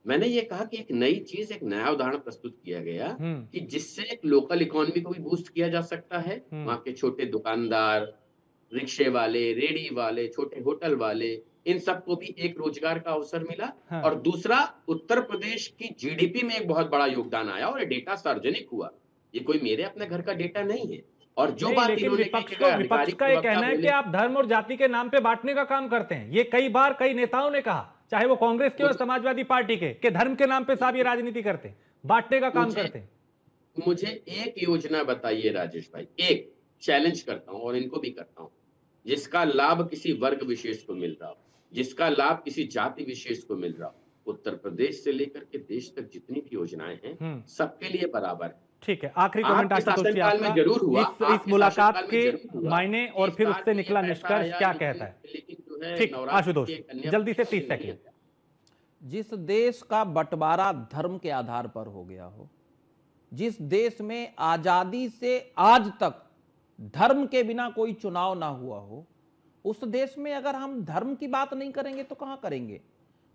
D: मैंने ये कहा कि एक नई चीज, एक नया उदाहरण प्रस्तुत किया गया कि जिससे एक लोकल इकोनॉमी को भी बूस्ट किया जा सकता है। वहां के छोटे दुकानदार, रिक्शे वाले, रेडी वाले, छोटे होटल वाले, इन सबको भी एक रोजगार का अवसर मिला। और दूसरा, उत्तर प्रदेश की जीडीपी में एक बहुत बड़ा योगदान आया और ये डेटा सार्वजनिक हुआ। ये कोई मेरे अपने घर का डेटा नहीं है। और जो बात
A: विपक्ष का ये कहना है कि आप धर्म और जाति के नाम पे बांटने का काम करते हैं। ये कई बार कई नेताओं ने कहा, चाहे वो कांग्रेस के और समाजवादी पार्टी के, कि धर्म के नाम पे साहब ये राजनीति करते हैं, बांटने का काम करते हैं।
D: मुझे एक योजना बताइए राजेश भाई, एक चैलेंज करता हूं और इनको भी करता हूं, जिसका लाभ किसी वर्ग विशेष को मिल रहा हो, जिसका लाभ किसी जाति विशेष को मिल रहा हो। उत्तर प्रदेश से लेकर के देश तक जितनी भी योजनाएं हैं, सबके लिए बराबर है।
A: ठीक है, आखिरी कमेंट आशुतोष जी आपका,
D: जरूर हुआ
A: इस मुलाकात के मायने और फिर उससे निकला निष्कर्ष क्या कहता है? ठीक, आशुतोष जल्दी से 30 सेकंड।
G: जिस देश का बंटवारा धर्म के आधार पर हो गया हो, जिस देश में आजादी से आज तक धर्म के बिना कोई चुनाव ना हुआ हो, उस देश में अगर हम धर्म की बात नहीं करेंगे तो कहां करेंगे?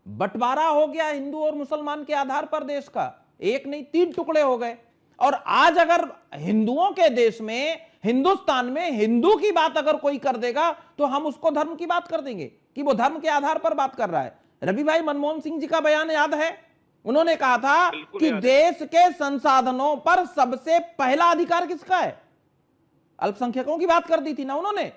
G: बंटवारा हो गया हिंदू और मुसलमान के आधार पर देश का, एक नहीं 3 टुकड़े हो गए। और आज अगर हिंदुओं के देश में, हिंदुस्तान में हिंदू की बात अगर कोई कर देगा तो हम उसको धर्म की बात कर देंगे कि वो धर्म के आधार पर बात कर रहा है। रवि भाई, मनमोहन सिंह जी का बयान याद है? उन्होंने कहा था कि देश के संसाधनों पर सबसे पहला अधिकार किसका है? अल्पसंख्यकों की बात कर दी थी ना उन्होंने।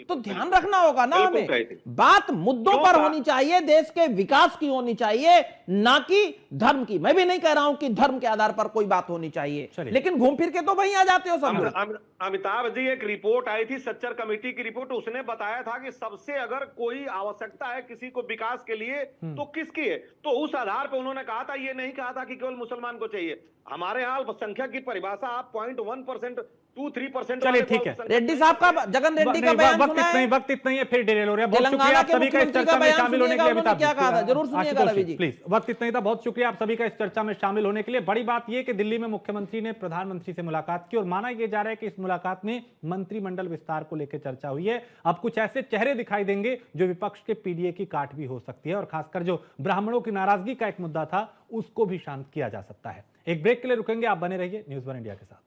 G: तो ध्यान रखना होगा ना, हमें बात मुद्दों पर होनी चाहिए, देश के विकास की होनी चाहिए, ना कि धर्म की। मैं भी नहीं कह रहा हूं कि धर्म के आधार पर कोई बात होनी चाहिए, लेकिन घूम फिर के तो वहीं आ जाते हो सब।
F: अमिताभ जी, एक रिपोर्ट आई थी सच्चर कमेटी की रिपोर्ट, उसने बताया था कि सबसे अगर कोई आवश्यकता है किसी को विकास के लिए तो किसकी है? तो उस आधार पर उन्होंने कहा था, ये नहीं कहा था कि केवल मुसलमान को चाहिए। हमारे यहाँ अल्पसंख्यक की परिभाषा आप 0.1%, 2-3%।
A: चलिए ठीक है,
G: रेड्डी साहब का, जगन रेड्डी का बयान सुना है?
A: वक्त इतना ही है, फिर डिले हो रहा है। बहुत शुक्रिया आप सभी का इस चर्चा में शामिल होने के लिए। अमिताभ
G: क्या कहा था जरूर सुनिएगा रवि जी,
A: प्लीज। वक्त इतना ही था, बहुत शुक्रिया आप सभी का इस चर्चा में शामिल होने के लिए। बड़ी बात यह कि दिल्ली में मुख्यमंत्री ने प्रधानमंत्री से मुलाकात की और माना यह जा रहा है कि इस मुलाकात में मंत्रिमंडल विस्तार को लेकर चर्चा हुई है। अब कुछ ऐसे चेहरे दिखाई देंगे जो विपक्ष के पीडीए की काट भी हो सकती है, और खासकर जो ब्राह्मणों की नाराजगी का एक मुद्दा था उसको भी शांत किया जा सकता है। एक ब्रेक के लिए रुकेंगे, आप बने रहिए न्यूज़ वन इंडिया के साथ।